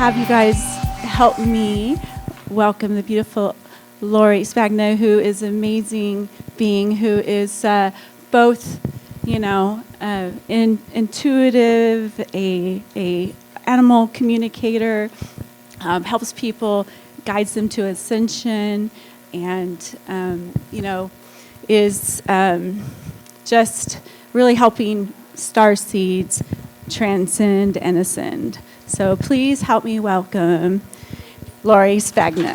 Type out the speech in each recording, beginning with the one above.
have you guys help me welcome the beautiful Lori Spagna, who is an amazing being, who is both, intuitive, a animal communicator, helps people, guides them to ascension, and is just really helping starseeds transcend and ascend. So please help me welcome Lori Spagna.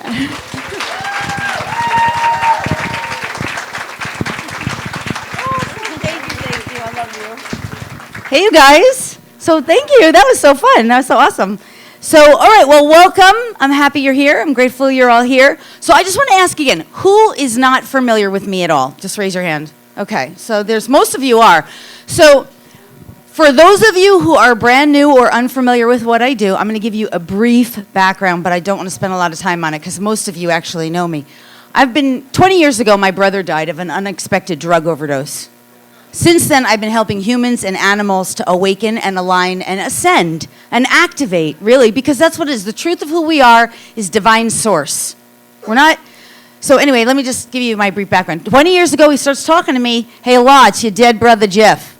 Thank you. I love you. Hey, you guys. So thank you. That was so fun. That was so awesome. So, all right, well, welcome. I'm happy you're here. I'm grateful you're all here. So I just want to ask again, who is not familiar with me at all? Just raise your hand. Okay, so there's most of you are. So for those of you who are brand new or unfamiliar with what I do, I'm going to give you a brief background, but I don't want to spend a lot of time on it because most of you actually know me. 20 years ago, my brother died of an unexpected drug overdose. Since then, I've been helping humans and animals to awaken and align and ascend and activate, really, because that's what it is. The truth of who we are is divine source. We're not... So anyway, let me just give you my brief background. 20 years ago, he starts talking to me, "Hey, Allah, it's your dead brother, Jeff."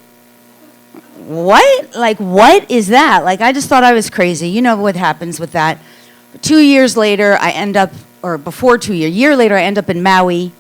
What? Like, what is that? Like, I just thought I was crazy. You know what happens with that. 2 years later, I end up, or before 2 years, a year later, I end up in Maui,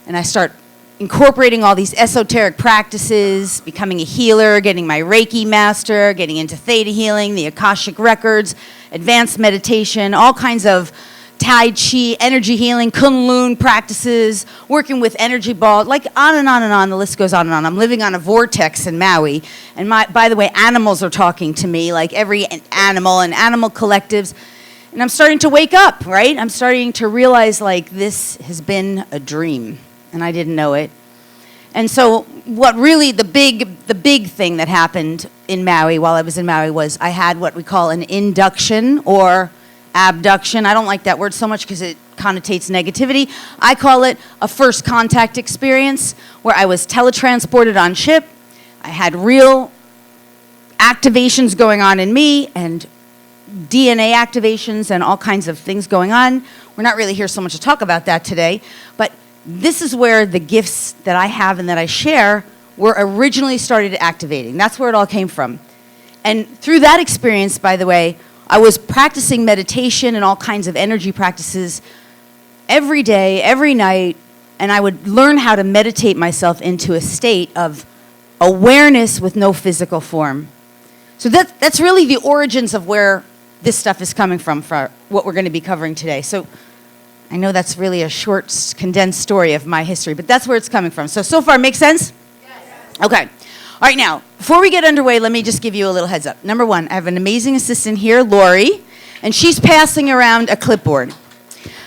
and I start incorporating all these esoteric practices, becoming a healer, getting my Reiki master, getting into theta healing, the Akashic records, advanced meditation, all kinds of Tai Chi, energy healing, Kunlun practices, working with energy balls, like on and on and on. The list goes on and on. I'm living on a vortex in Maui. And by the way, animals are talking to me, like every animal and animal collectives. And I'm starting to wake up, right? I'm starting to realize, like, this has been a dream. And I didn't know it. And so what really the big thing that happened in Maui while I was in Maui was I had what we call an induction or abduction. I don't like that word so much because it connotates negativity. I call it a first contact experience where I was teletransported on ship. I had real activations going on in me and DNA activations and all kinds of things going on. We're not really here so much to talk about that today, but this is where the gifts that I have and that I share were originally started activating. That's where it all came from. And through that experience, by the way, I was practicing meditation and all kinds of energy practices every day, every night, and I would learn how to meditate myself into a state of awareness with no physical form. So that's really the origins of where this stuff is coming from for what we're going to be covering today. So I know that's really a short, condensed story of my history, but that's where it's coming from. So far, make sense? Yes. Okay. All right, now, before we get underway, let me just give you a little heads up. Number one, I have an amazing assistant here, Lori, and she's passing around a clipboard.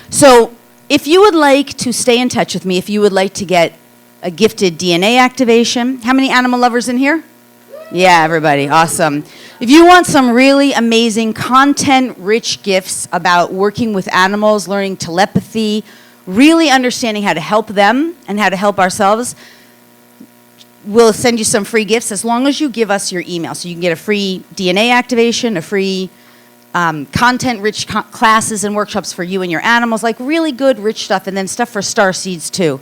So if you would like to stay in touch with me, if you would like to get a gifted DNA activation, how many animal lovers in here? Yeah, everybody, awesome. If you want some really amazing content-rich gifts about working with animals, learning telepathy, really understanding how to help them and how to help ourselves, we'll send you some free gifts as long as you give us your email. So you can get a free DNA activation, a free content-rich classes and workshops for you and your animals, like really good, rich stuff, and then stuff for Starseeds too.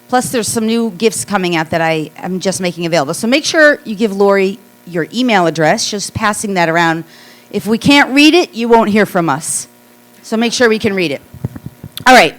Plus, there's some new gifts coming out that I am just making available. So make sure you give Lori your email address, just passing that around. If we can't read it, you won't hear from us. So make sure we can read it. All right.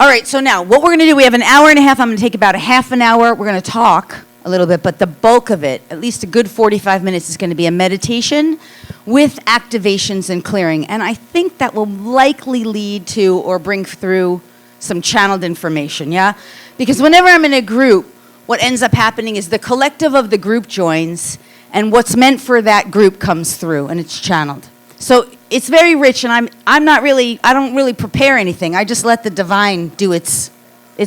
All right, so now what we're going to do, we have an hour and a half. I'm going to take about a half an hour. We're going to talk a little bit, but the bulk of it, at least a good 45 minutes, is going to be a meditation with activations and clearing. And I think that will likely lead to or bring through some channeled information, yeah? Because whenever I'm in a group, what ends up happening is the collective of the group joins, and what's meant for that group comes through, and it's channeled. So it's very rich, and I don't really prepare anything. I just let the divine do its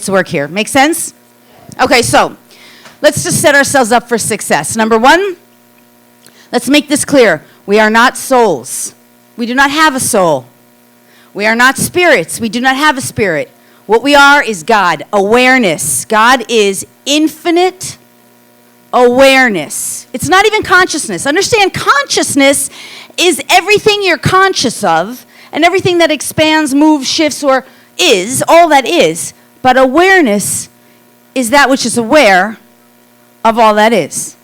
work here. Make sense? Okay, so let's just set ourselves up for success. Number one, let's make this clear. We are not souls. We do not have a soul. We are not spirits. We do not have a spirit. What we are is God, awareness. God is infinite, awareness. It's not even consciousness. Understand, consciousness is everything you're conscious of and everything that expands, moves, shifts, or is, all that is. But awareness is that which is aware of all that is.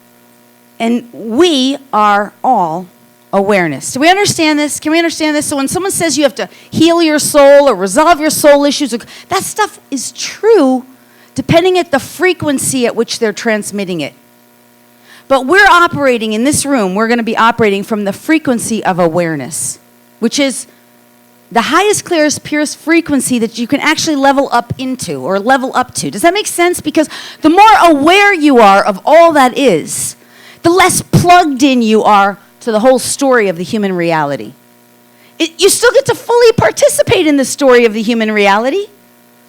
And we are all awareness. Do we understand this? Can we understand this? So when someone says you have to heal your soul or resolve your soul issues, that stuff is true depending at the frequency at which they're transmitting it. But we're operating in this room, we're going to be operating from the frequency of awareness, which is the highest, clearest, purest frequency that you can actually level up into or level up to. Does that make sense? Because the more aware you are of all that is, the less plugged in you are to the whole story of the human reality. You still get to fully participate in the story of the human reality.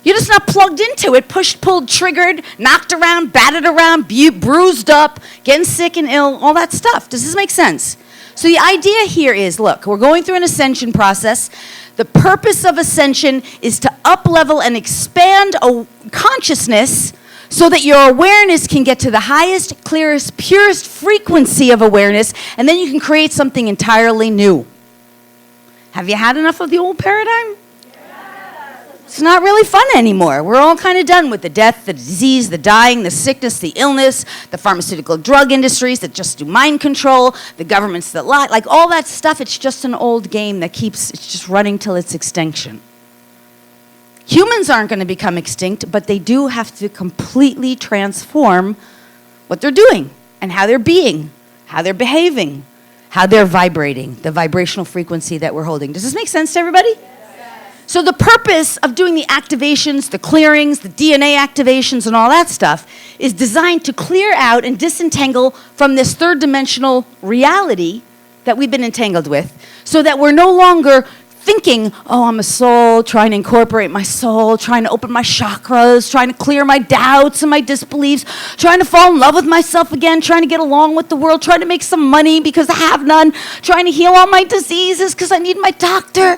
You're just not plugged into it, pushed, pulled, triggered, knocked around, battered around, bruised up, getting sick and ill, all that stuff. Does this make sense? So the idea here is, look, we're going through an ascension process. The purpose of ascension is to up-level and expand consciousness so that your awareness can get to the highest, clearest, purest frequency of awareness, and then you can create something entirely new. Have you had enough of the old paradigm? It's not really fun anymore. We're all kind of done with the death, the disease, the dying, the sickness, the illness, the pharmaceutical drug industries that just do mind control, the governments that lie, like all that stuff. It's just an old game that it's just running till its extinction. Humans aren't going to become extinct, but they do have to completely transform what they're doing and how they're being, how they're behaving, how they're vibrating, the vibrational frequency that we're holding. Does this make sense to everybody? So the purpose of doing the activations, the clearings, the DNA activations, and all that stuff is designed to clear out and disentangle from this third dimensional reality that we've been entangled with, so that we're no longer thinking, oh, I'm a soul, trying to incorporate my soul, trying to open my chakras, trying to clear my doubts and my disbeliefs, trying to fall in love with myself again, trying to get along with the world, trying to make some money because I have none, trying to heal all my diseases because I need my doctor.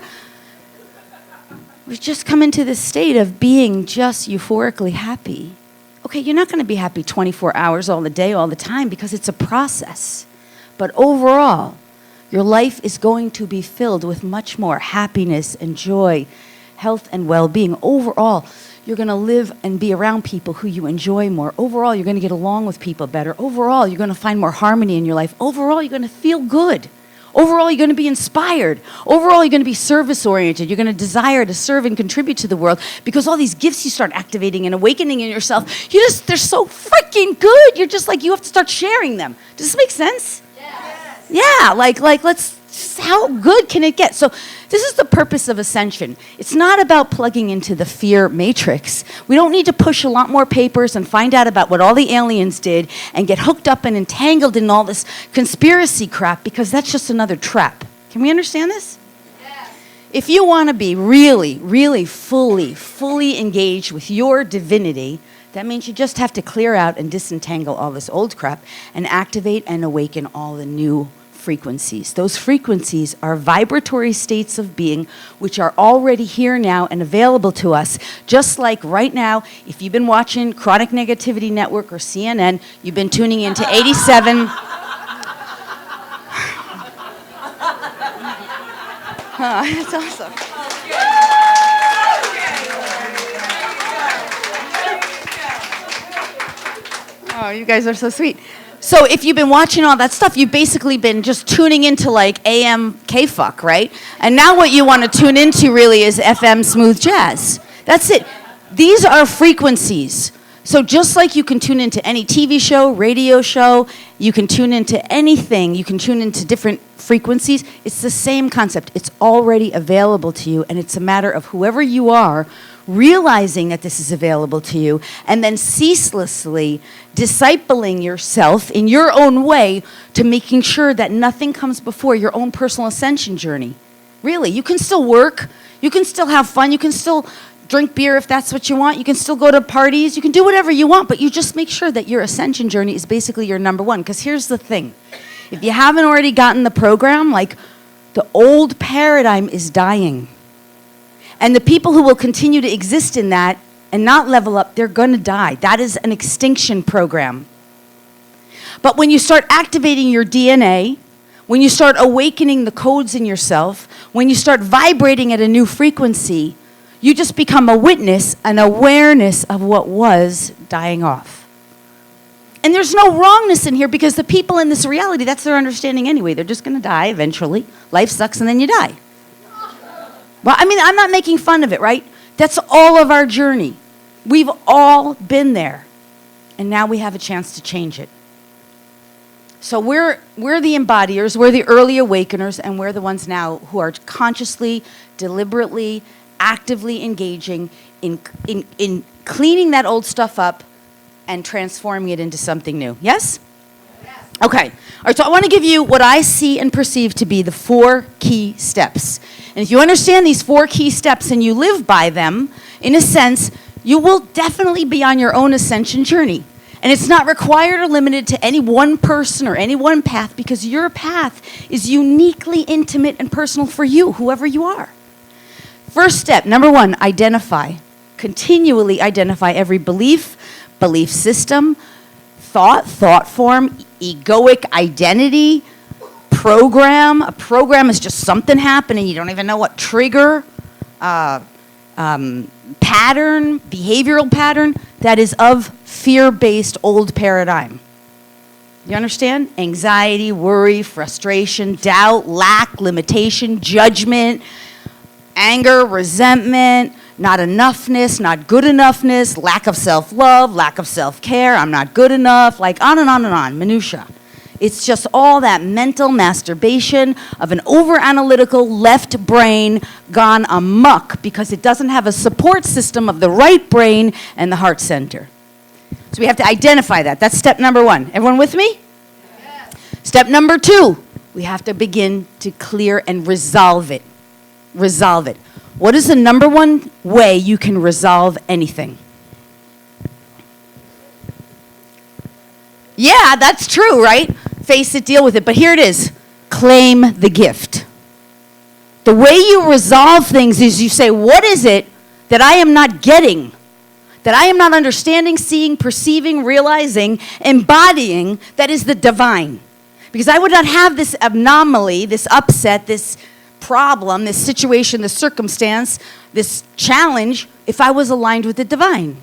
We've just come into this state of being just euphorically happy. Okay, you're not going to be happy 24 hours all the day, all the time, because it's a process. But overall, your life is going to be filled with much more happiness and joy, health and well-being. Overall, you're going to live and be around people who you enjoy more. Overall, you're going to get along with people better. Overall, you're going to find more harmony in your life. Overall, you're going to feel good. Overall, you're going to be inspired. Overall, you're going to be service-oriented. You're going to desire to serve and contribute to the world because all these gifts you start activating and awakening in yourself, they're so freaking good. You're just like, you have to start sharing them. Does this make sense? Yes. Yeah, like how good can it get? So this is the purpose of Ascension. It's not about plugging into the fear matrix. We don't need to push a lot more papers and find out about what all the aliens did and get hooked up and entangled in all this conspiracy crap, because that's just another trap. Can we understand this? Yes. If you want to be really, really fully engaged with your divinity, that means you just have to clear out and disentangle all this old crap and activate and awaken all the new frequencies. Those frequencies are vibratory states of being which are already here now and available to us. Just like right now, if you've been watching Chronic Negativity Network or CNN, you've been tuning into 87. That's awesome. Oh, you guys are so sweet. So if you've been watching all that stuff, you've basically been just tuning into like AM K-fuck, right? And now what you want to tune into really is FM smooth jazz. That's it. These are frequencies. So just like you can tune into any TV show, radio show, you can tune into anything, you can tune into different frequencies, it's the same concept. It's already available to you, and it's a matter of whoever you are realizing that this is available to you, and then ceaselessly discipling yourself in your own way to making sure that nothing comes before your own personal ascension journey. Really, you can still work, you can still have fun, you can still drink beer if that's what you want, you can still go to parties, you can do whatever you want, but you just make sure that your ascension journey is basically your number one. Because here's the thing, if you haven't already gotten the program, like, the old paradigm is dying. And the people who will continue to exist in that and not level up, they're going to die. That is an extinction program. But when you start activating your DNA, when you start awakening the codes in yourself, when you start vibrating at a new frequency, you just become a witness, an awareness of what was dying off. And there's no wrongness in here because the people in this reality, that's their understanding anyway. They're just going to die eventually. Life sucks and then you die. Well, I mean, I'm not making fun of it, right? That's all of our journey. We've all been there. And now we have a chance to change it. So we're the embodiers, we're the early awakeners, and we're the ones now who are consciously, deliberately, actively engaging in cleaning that old stuff up and transforming it into something new. Yes? Yes. Okay. All right, so I want to give you what I see and perceive to be the 4 key steps. And if you understand these 4 key steps and you live by them, in a sense, you will definitely be on your own ascension journey. And it's not required or limited to any one person or any one path because your path is uniquely intimate and personal for you, whoever you are. First step, number 1, identify. Continually identify every belief system, thought form, egoic identity, program. A program is just something happening. You don't even know what trigger, pattern, behavioral pattern that is of fear-based old paradigm. You understand? Anxiety, worry, frustration, doubt, lack, limitation, judgment, anger, resentment, not enoughness, not good enoughness, lack of self-love, lack of self-care, I'm not good enough, like on and on and on, minutia. It's just all that mental masturbation of an over-analytical left brain gone amok because it doesn't have a support system of the right brain and the heart center. So we have to identify that. That's step number 1. Everyone with me? Yes. Step number 2, we have to begin to clear and resolve it. Resolve it. What is the number 1 way you can resolve anything? Yeah, that's true, right? Face it, deal with it. But here it is. Claim the gift. The way you resolve things is you say, what is it that I am not getting? That I am not understanding, seeing, perceiving, realizing, embodying that is the divine. Because I would not have this anomaly, this upset, this problem, this situation, this circumstance, this challenge, if I was aligned with the divine.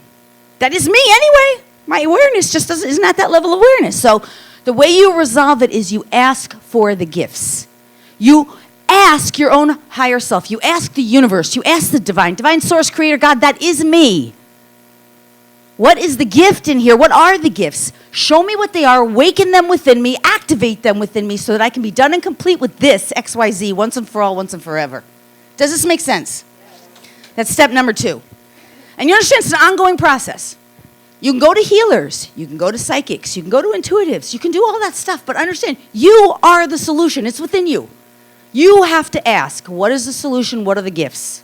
That is me anyway. My awareness just isn't at that level of awareness. So the way you resolve it is you ask for the gifts. You ask your own higher self. You ask the universe. You ask the divine source, creator, God, that is me. What is the gift in here? What are the gifts? Show me what they are, awaken them within me, activate them within me so that I can be done and complete with this, XYZ, once and for all, once and forever. Does this make sense? That's step number 2. And you understand it's an ongoing process. You can go to healers, you can go to psychics, you can go to intuitives, you can do all that stuff, but understand, you are the solution. It's within you. You have to ask, what is the solution? What are the gifts?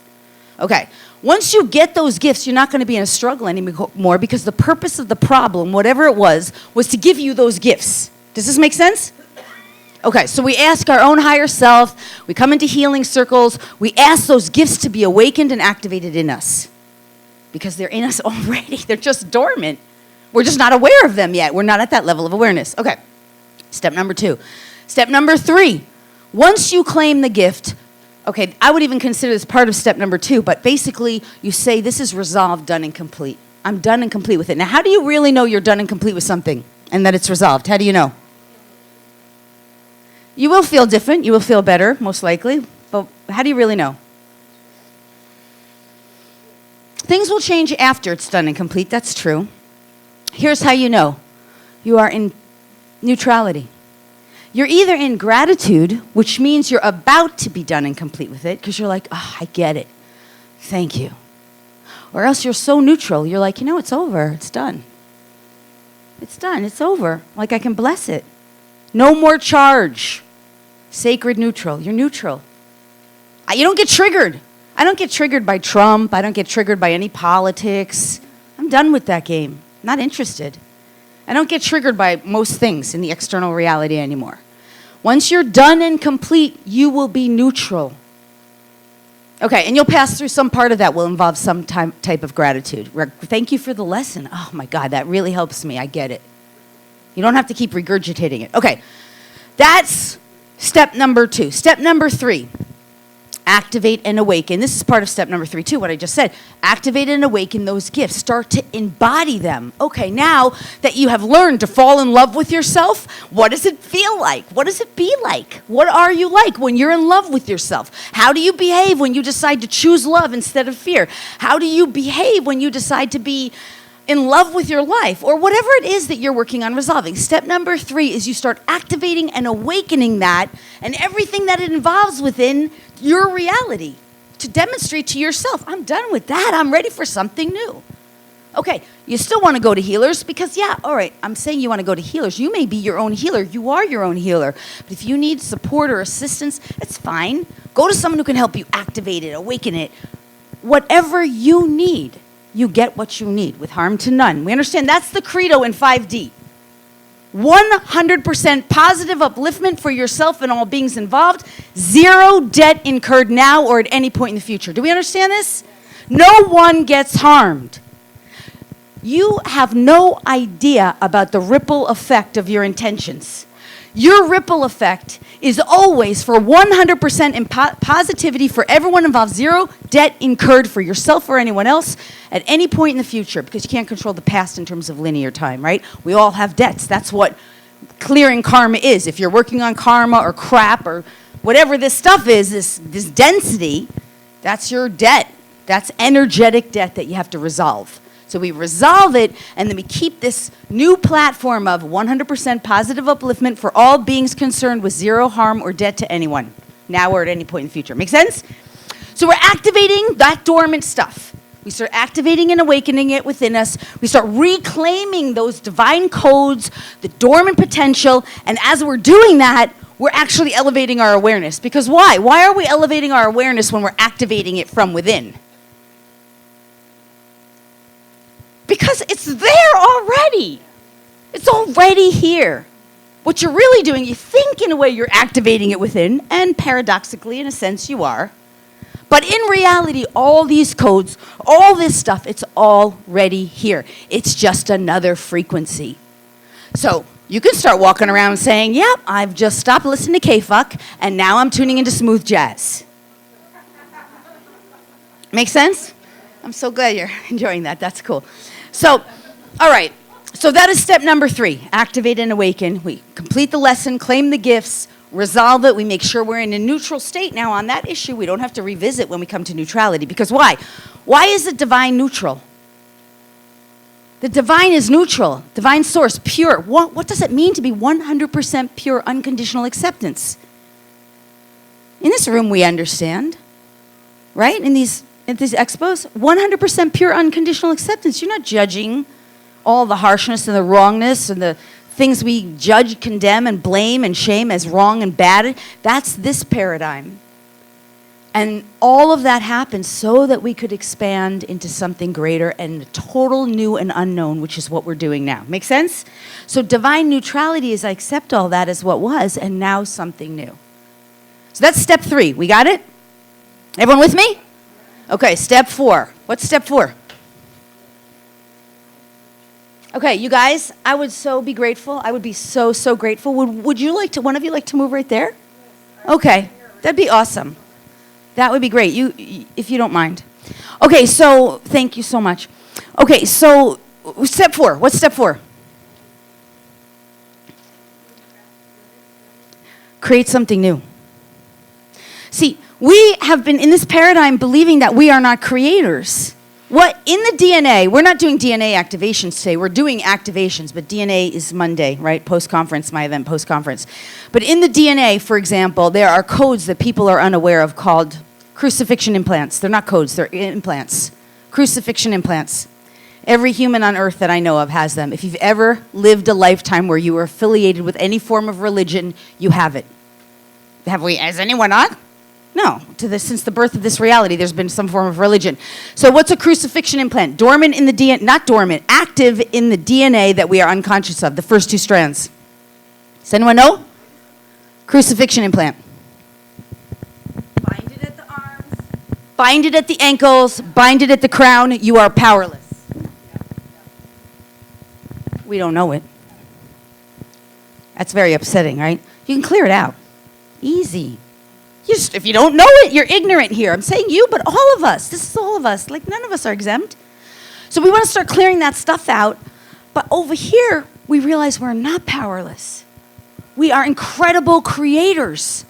Okay. Once you get those gifts, you're not going to be in a struggle anymore because the purpose of the problem, whatever it was to give you those gifts. Does this make sense? Okay, so we ask our own higher self, we come into healing circles, we ask those gifts to be awakened and activated in us. Because they're in us already. They're just dormant. We're just not aware of them yet. We're not at that level of awareness. Okay, step number 2. Step number 3, once you claim the gift, okay, I would even consider this part of step number 2, but basically you say this is resolved, done, and complete. I'm done and complete with it. Now, how do you really know you're done and complete with something and that it's resolved? How do you know? You will feel different. You will feel better, most likely. But how do you really know? Things will change after it's done and complete. That's true. Here's how you know. You are in neutrality. You're either in gratitude, which means you're about to be done and complete with it, because you're like, oh, I get it. Thank you. Or else you're so neutral. You're like, it's over. It's done. It's done. It's over. Like I can bless it. No more charge. Sacred neutral. You're neutral. You don't get triggered. I don't get triggered by Trump. I don't get triggered by any politics. I'm done with that game. Not interested. I don't get triggered by most things in the external reality anymore. Once you're done and complete, you will be neutral. Okay, and you'll pass through some part of that will involve some type of gratitude. Thank you for the lesson. Oh my God, that really helps me. I get it. You don't have to keep regurgitating it. Okay, that's step number 2. Step number 3, activate and awaken. This is part of step number 3 too, what I just said. Activate and awaken those gifts. Start to embody them. Okay, now that you have learned to fall in love with yourself, what does it feel like? What does it be like? What are you like when you're in love with yourself? How do you behave when you decide to choose love instead of fear? How do you behave when you decide to be in love with your life, or whatever it is that you're working on resolving? Step number 3 is you start activating and awakening that and everything that it involves within your reality to demonstrate to yourself, I'm done with that. I'm ready for something new. Okay, you still want to go to healers because, yeah, all right, I'm saying you want to go to healers. You may be your own healer. You are your own healer. But if you need support or assistance, it's fine. Go to someone who can help you activate it, awaken it. Whatever you need, you get what you need with harm to none. We understand that's the credo in 5D. 100% positive upliftment for yourself and all beings involved. 0 debt incurred now or at any point in the future. Do we understand this? No one gets harmed. You have no idea about the ripple effect of your intentions. Your ripple effect is always for 100% in positivity for everyone involved. 0 debt incurred for yourself or anyone else at any point in the future, because you can't control the past in terms of linear time, right? We all have debts. That's what clearing karma is. If you're working on karma or crap or whatever this stuff is, this density, that's your debt. That's energetic debt that you have to resolve. So we resolve it, and then we keep this new platform of 100% positive upliftment for all beings concerned with 0 harm or debt to anyone, now or at any point in the future. Make sense? So we're activating that dormant stuff. We start activating and awakening it within us. We start reclaiming those divine codes, the dormant potential, and as we're doing that, we're actually elevating our awareness. Because why? Why are we elevating our awareness when we're activating it from within? Because it's there already. It's already here. What you're really doing, you think in a way you're activating it within, and paradoxically, in a sense, you are. But in reality, all these codes, all this stuff, it's already here. It's just another frequency. So you can start walking around saying, yep, I've just stopped listening to K-Fuck, and now I'm tuning into smooth jazz. Make sense? I'm so glad you're enjoying that. That's cool. So, all right. So that is step number 3, activate and awaken. We complete the lesson, claim the gifts, resolve it. We make sure we're in a neutral state now on that issue. We don't have to revisit when we come to neutrality. Because why? Why is the divine neutral? The divine is neutral. Divine source, pure. What does it mean to be 100% pure, unconditional acceptance? In this room, we understand, right? In these expos, 100% pure, unconditional acceptance. You're not judging all the harshness and the wrongness and the things we judge, condemn, and blame and shame as wrong and bad. That's this paradigm. And all of that happens so that we could expand into something greater and total new and unknown, which is what we're doing now. Make sense? So divine neutrality is I accept all that as what was, and now something new. So that's step 3. We got it? Everyone with me? Okay, step 4. What's step 4? Okay, you guys, I would so be grateful. I would be so grateful. Would you like to, one of you like to move right there? Okay, that'd be awesome. That would be great, if you don't mind. Okay, so thank you so much. Okay, so step 4. What's step 4? Create something new. See, we have been in this paradigm believing that we are not creators. What in the DNA, we're not doing DNA activations today. We're doing activations, but DNA is Monday, right? Post-conference, my event post-conference. But in the DNA, for example, there are codes that people are unaware of called crucifixion implants. They're not codes, they're implants. Crucifixion implants. Every human on earth that I know of has them. If you've ever lived a lifetime where you were affiliated with any form of religion, you have it. Has anyone not? No, since the birth of this reality, there's been some form of religion. So what's a crucifixion implant? Dormant in the DNA, not dormant, active in the DNA that we are unconscious of, the first 2 strands. Does anyone know? Crucifixion implant. Bind it at the arms, bind it at the ankles, bind it at the crown, you are powerless. We don't know it. That's very upsetting, right? You can clear it out. Easy. If you don't know it, you're ignorant here. I'm saying you, but all of us. This is all of us. Like, none of us are exempt. So we want to start clearing that stuff out. But over here, we realize we're not powerless. We are incredible creators.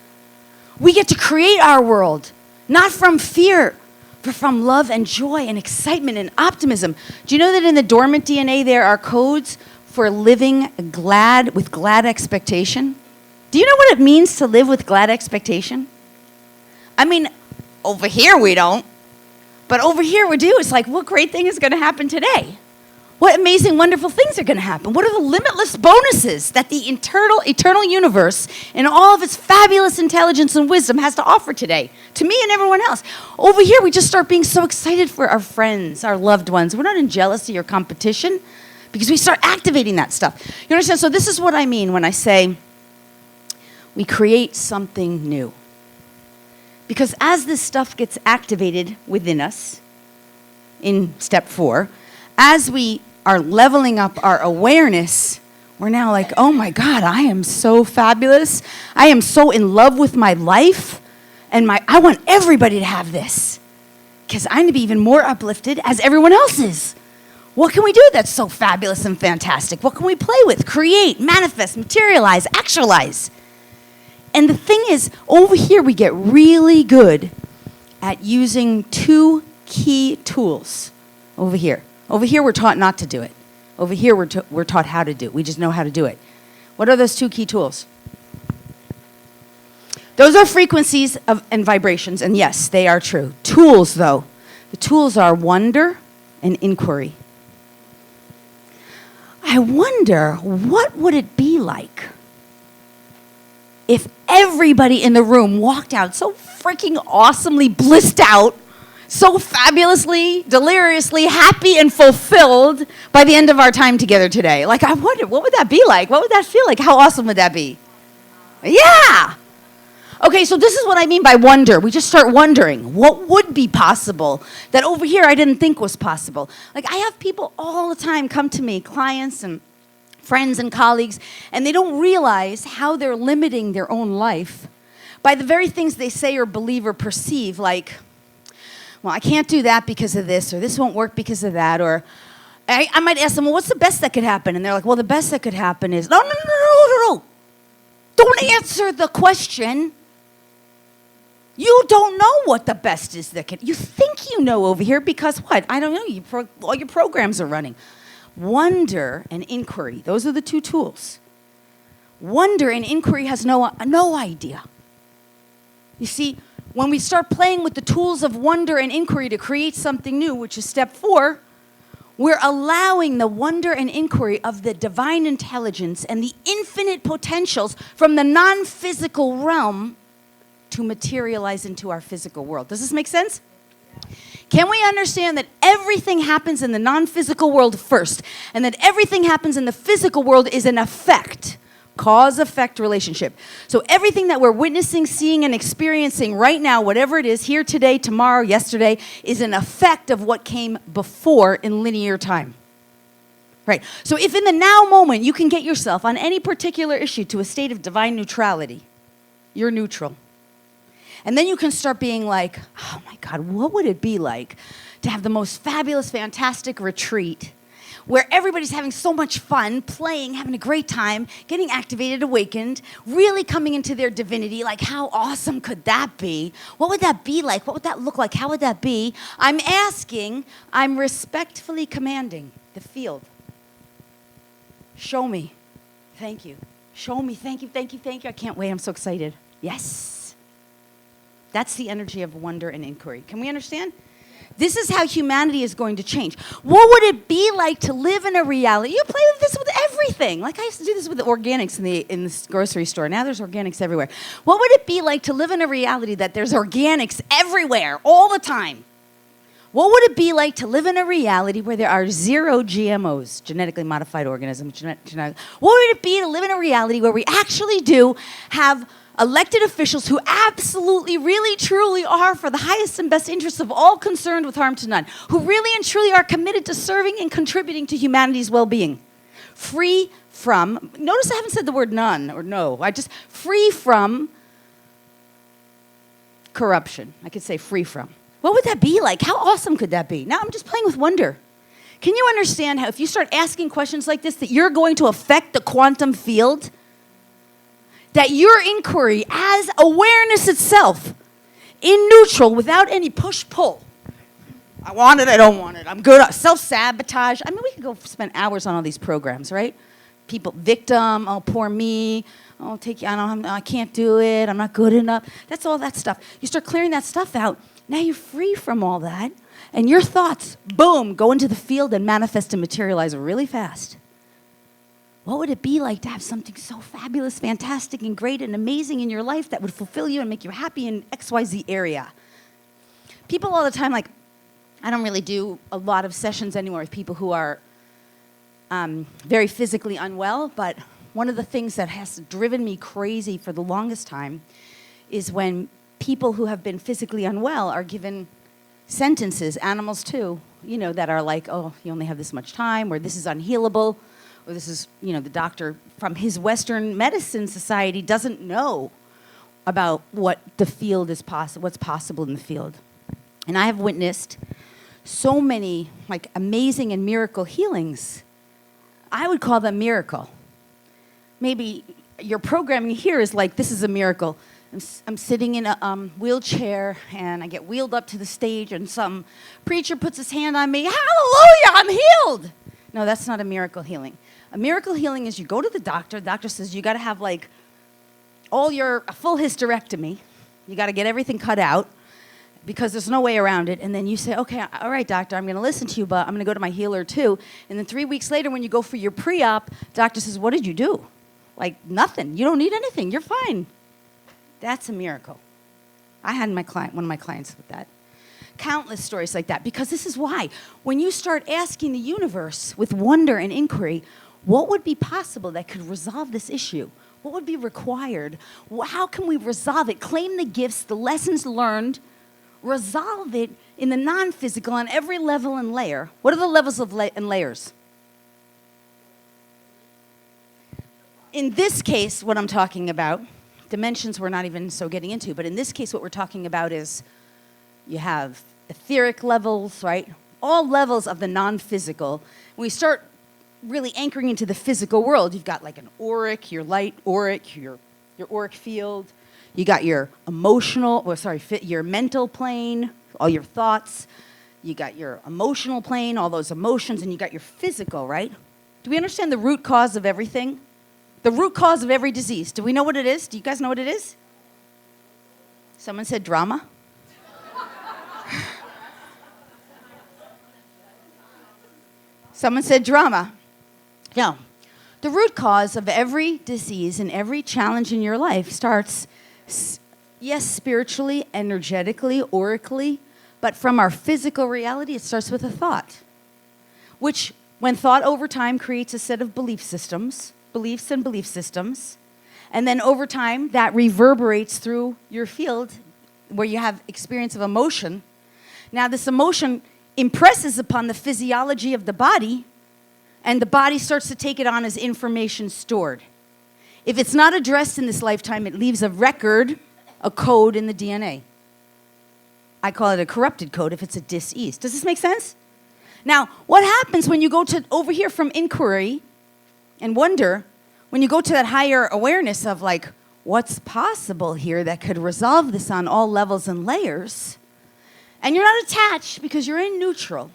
We get to create our world, not from fear, but from love and joy and excitement and optimism. Do you know that in the dormant DNA there are codes for living with glad expectation? Do you know what it means to live with glad expectation? I mean, over here we don't, but over here we do. It's like, what great thing is going to happen today? What amazing, wonderful things are going to happen? What are the limitless bonuses that the eternal universe and all of its fabulous intelligence and wisdom has to offer today to me and everyone else? Over here, we just start being so excited for our friends, our loved ones. We're not in jealousy or competition because we start activating that stuff. You understand? So this is what I mean when I say we create something new. Because as this stuff gets activated within us in step 4, as we are leveling up our awareness, we're now like, oh my God, I am so fabulous. I am so in love with my life. And I want everybody to have this. Because I'm going to be even more uplifted as everyone else is. What can we do that's so fabulous and fantastic? What can we play with, create, manifest, materialize, actualize? And the thing is, over here we get really good at using 2 key tools over here. Over here, we're taught not to do it. Over here, we're taught how to do it. We just know how to do it. What are those 2 key tools? Those are frequencies and vibrations, and yes, they are true. Tools, though. The tools are wonder and inquiry. I wonder, what would it be like if everybody in the room walked out so freaking awesomely blissed out, so fabulously, deliriously happy and fulfilled by the end of our time together today? Like, I wonder, what would that be like? What would that feel like? How awesome would that be? Yeah! Okay, so this is what I mean by wonder. We just start wondering, what would be possible that over here I didn't think was possible? Like, I have people all the time come to me, clients and friends and colleagues, and they don't realize how they're limiting their own life by the very things they say or believe or perceive, like, well, I can't do that because of this, or this won't work because of that, or I might ask them, well, what's the best that could happen? And they're like, well, the best that could happen is, no. Don't answer the question. You don't know what the best is that could. You think you know over here because what? I don't know. All your programs are running. Wonder and inquiry. Those are the 2 tools. Wonder and inquiry has no idea. You see, when we start playing with the tools of wonder and inquiry to create something new, which is step 4, we're allowing the wonder and inquiry of the divine intelligence and the infinite potentials from the non-physical realm to materialize into our physical world. Does this make sense? Can we understand that everything happens in the non-physical world first, and that everything happens in the physical world is an effect, cause-effect relationship? So everything that we're witnessing, seeing, and experiencing right now, whatever it is, here today, tomorrow, yesterday, is an effect of what came before in linear time. Right. So if in the now moment you can get yourself on any particular issue to a state of divine neutrality, you're neutral. And then you can start being like, oh my God, what would it be like to have the most fabulous, fantastic retreat where everybody's having so much fun, playing, having a great time, getting activated, awakened, really coming into their divinity? Like, how awesome could that be? What would that be like? What would that look like? How would that be? I'm asking, I'm respectfully commanding the field. Show me. Thank you. Show me. Thank you. I can't wait. I'm so excited. Yes. That's the energy of wonder and inquiry. Can we understand? This is how humanity is going to change. What would it be like to live in a reality? You play with this with everything. Like I used to do this with the organics in the grocery store. Now there's organics everywhere. What would it be like to live in a reality that there's organics everywhere, all the time? What would it be like to live in a reality where there are 0 GMOs, genetically modified organisms? What would it be to live in a reality where we actually do have elected officials who absolutely, really, truly are for the highest and best interests of all concerned with harm to none, who really and truly are committed to serving and contributing to humanity's well-being? Free, from, notice I haven't said the word none or no, I just free from corruption. I could say free from. What would that be like? How awesome could that be? Now I'm just playing with wonder. Can you understand how if you start asking questions like this, that you're going to affect the quantum field? That your inquiry as awareness itself, in neutral, without any push-pull. I want it, I don't want it, I'm good, self-sabotage. I mean, we could go spend hours on all these programs, right? People, victim, oh, poor me, oh, I can't do it, I'm not good enough. That's all that stuff. You start clearing that stuff out, now you're free from all that, and your thoughts, boom, go into the field and manifest and materialize really fast. What would it be like to have something so fabulous, fantastic, and great and amazing in your life that would fulfill you and make you happy in XYZ area? People all the time, like, I don't really do a lot of sessions anymore with people who are very physically unwell, but one of the things that has driven me crazy for the longest time is when people who have been physically unwell are given sentences, animals too, you know, that are like, oh, you only have this much time, or this is unhealable, or this is, you know, the doctor from his Western medicine society doesn't know about what the field is what's possible in the field. And I have witnessed so many like amazing and miracle healings. I would call them miracle. Maybe your programming here is like, this is a miracle. I'm sitting in a wheelchair and I get wheeled up to the stage and some preacher puts his hand on me, hallelujah, I'm healed. No, that's not a miracle healing. A miracle healing is you go to the doctor says you got to have like a full hysterectomy. You got to get everything cut out because there's no way around it. And then you say, okay, all right, doctor, I'm going to listen to you, but I'm going to go to my healer too. And then 3 weeks later when you go for your pre-op, doctor says, what did you do? Like nothing. You don't need anything. You're fine. That's a miracle. I had one of my clients with that. Countless stories like that, because this is why. When you start asking the universe with wonder and inquiry, what would be possible that could resolve this issue? What would be required? How can we resolve it? Claim the gifts, the lessons learned, resolve it in the non-physical on every level and layer. What are the levels and layers? In this case, what I'm talking about, dimensions we're not even so getting into, but in this case what we're talking about is you have etheric levels, right? All levels of the non-physical. When we start really anchoring into the physical world, you've got like an auric, your light auric, your auric field. You got your your mental plane, all your thoughts. You got your emotional plane, all those emotions, and you got your physical, right? Do we understand the root cause of everything? The root cause of every disease. Do we know what it is? Do you guys know what it is? Someone said drama. Someone said drama. Yeah. The root cause of every disease and every challenge in your life starts, yes, spiritually, energetically, aurically, but from our physical reality, it starts with a thought, which, when thought over time, creates a set of beliefs and belief systems, and then over time, that reverberates through your field where you have experience of emotion. Now, this emotion impresses upon the physiology of the body, and the body starts to take it on as information stored. If it's not addressed in this lifetime, it leaves a record, a code in the DNA. I call it a corrupted code if it's a dis-ease. Does this make sense? Now, what happens when you go to over here from inquiry and wonder, when you go to that higher awareness of like, what's possible here that could resolve this on all levels and layers, and you're not attached because you're in neutral.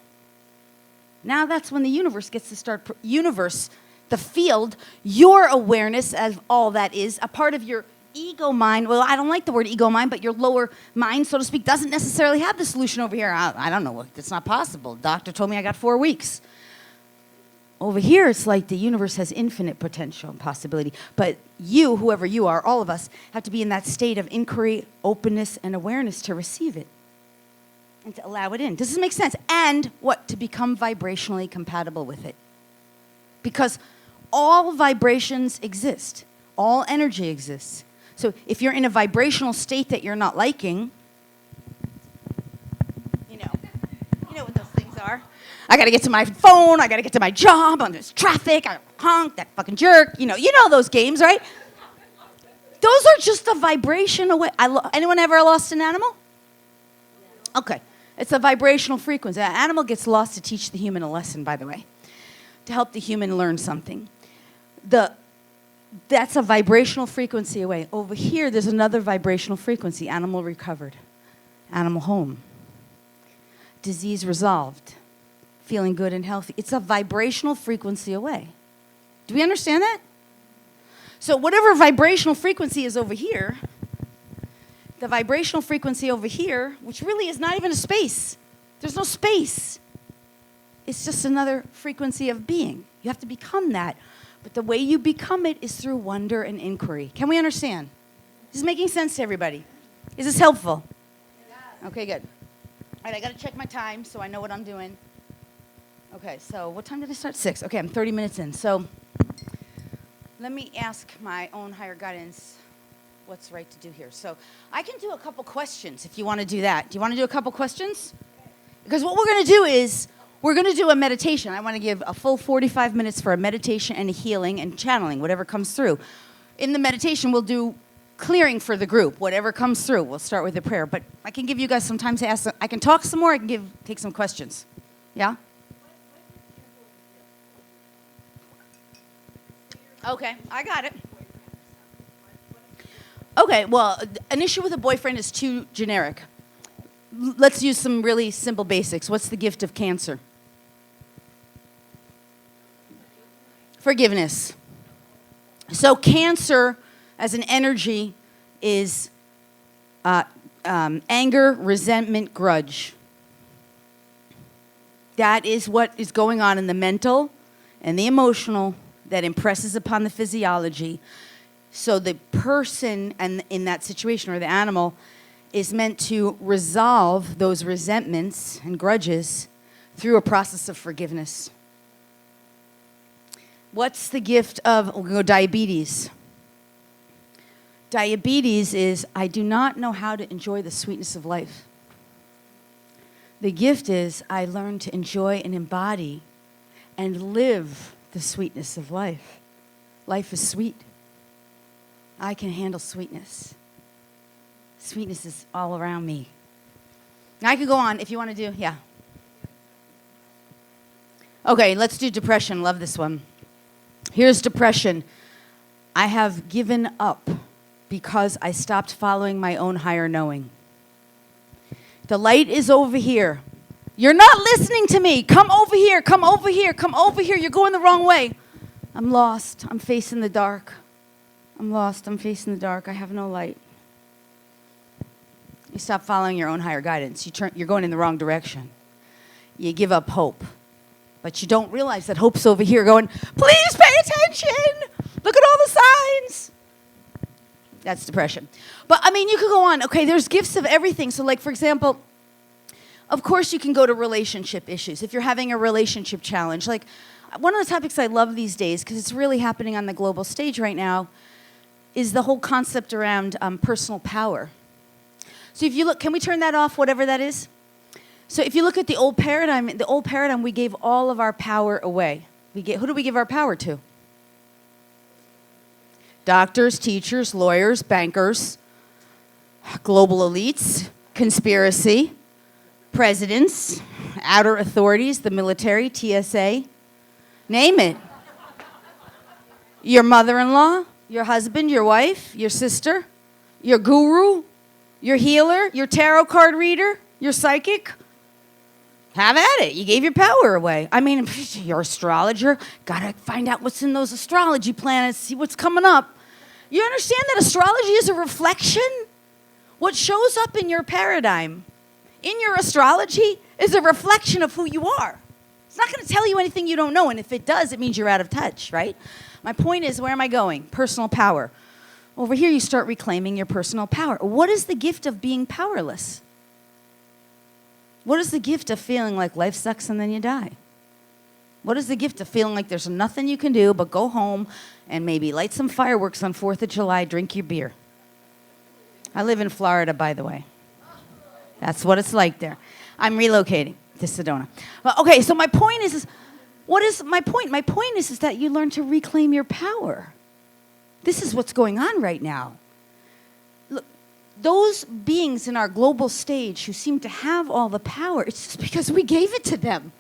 Now that's when the universe gets to start, the field, your awareness of all that is, a part of your ego mind. Well, I don't like the word ego mind, but your lower mind, so to speak, doesn't necessarily have the solution over here. I don't know, it's not possible. Doctor told me I got 4 weeks. Over here, it's like the universe has infinite potential and possibility. But you, whoever you are, all of us, have to be in that state of inquiry, openness, and awareness to receive it and to allow it in. Does this make sense? And what? To become vibrationally compatible with it. Because all vibrations exist. All energy exists. So if you're in a vibrational state that you're not liking, you know what those things are. I got to get to my phone. I got to get to my job. There's traffic. I honk, that fucking jerk. You know those games, right? Those are just a vibration away. Anyone ever lost an animal? Okay. It's a vibrational frequency. An animal gets lost to teach the human a lesson, by the way, to help the human learn something. That's a vibrational frequency away. Over here, there's another vibrational frequency. Animal recovered. Animal home. Disease resolved. Feeling good and healthy. It's a vibrational frequency away. Do we understand that? So whatever vibrational frequency is over here, the vibrational frequency over here, which really is not even a space. There's no space. It's just another frequency of being. You have to become that. But the way you become it is through wonder and inquiry. Can we understand? Is this making sense to everybody? Is this helpful? Okay, good. All right, I got to check my time so I know what I'm doing. Okay, so what time did I start? 6. Okay, I'm 30 minutes in. So let me ask my own higher guidance what's right to do here. So I can do a couple questions if you want to do that. Do you want to do a couple questions? Because what we're going to do is we're going to do a meditation. I want to give a full 45 minutes for a meditation and a healing and channeling, whatever comes through. In the meditation, we'll do clearing for the group, whatever comes through. We'll start with a prayer. But I can give you guys some time to ask. I can talk some more. I can take some questions. Yeah? Okay, I got it. Okay, well, an issue with a boyfriend is too generic. Let's use some really simple basics. What's the gift of Cancer? Forgiveness. So Cancer, as an energy, is anger, resentment, grudge. That is what is going on in the mental and the emotional that impresses upon the physiology. So the person in that situation, or the animal, is meant to resolve those resentments and grudges through a process of forgiveness. What's the gift of, we'll go diabetes. Diabetes is, I do not know how to enjoy the sweetness of life. The gift is, I learn to enjoy and embody and live the sweetness of life. Life is sweet. I can handle sweetness. Sweetness is all around me. Now I could go on if you want to do, yeah. Okay, let's do depression. Love this one. Here's depression. I have given up because I stopped following my own higher knowing. The light is over here. You're not listening to me. Come over here, come over here, come over here. You're going the wrong way. I'm lost. I'm facing the dark. I'm lost. I'm facing the dark. I have no light. You stop following your own higher guidance. You're going in the wrong direction. You give up hope. But you don't realize that hope's over here going, please pay attention. Look at all the signs. That's depression. But, I mean, you could go on. Okay, there's gifts of everything. So, like, for example, of course you can go to relationship issues. If you're having a relationship challenge. Like, one of the topics I love these days, because it's really happening on the global stage right now, is the whole concept around personal power. So if you look, can we turn that off, whatever that is? So if you look at the old paradigm, we gave all of our power away. Who do we give our power to? Doctors, teachers, lawyers, bankers, global elites, conspiracy, presidents, outer authorities, the military, TSA, name it. Your mother-in-law, your husband, your wife, your sister, your guru, your healer, your tarot card reader, your psychic. Have at it. You gave your power away. I mean, your astrologer, got to find out what's in those astrology planets, see what's coming up. You understand that astrology is a reflection? What shows up in your paradigm, in your astrology, is a reflection of who you are. It's not going to tell you anything you don't know, and if it does, it means you're out of touch, right? My point is, where am I going? Personal power. Over here, you start reclaiming your personal power. What is the gift of being powerless? What is the gift of feeling like life sucks and then you die? What is the gift of feeling like there's nothing you can do but go home and maybe light some fireworks on 4th of July, drink your beer? I live in Florida, by the way. That's what it's like there. I'm relocating. to Sedona. Well, okay, so my point is, what is my point? My point is that you learn to reclaim your power. This is what's going on right now. Look, those beings in our global stage who seem to have all the power, it's just because we gave it to them.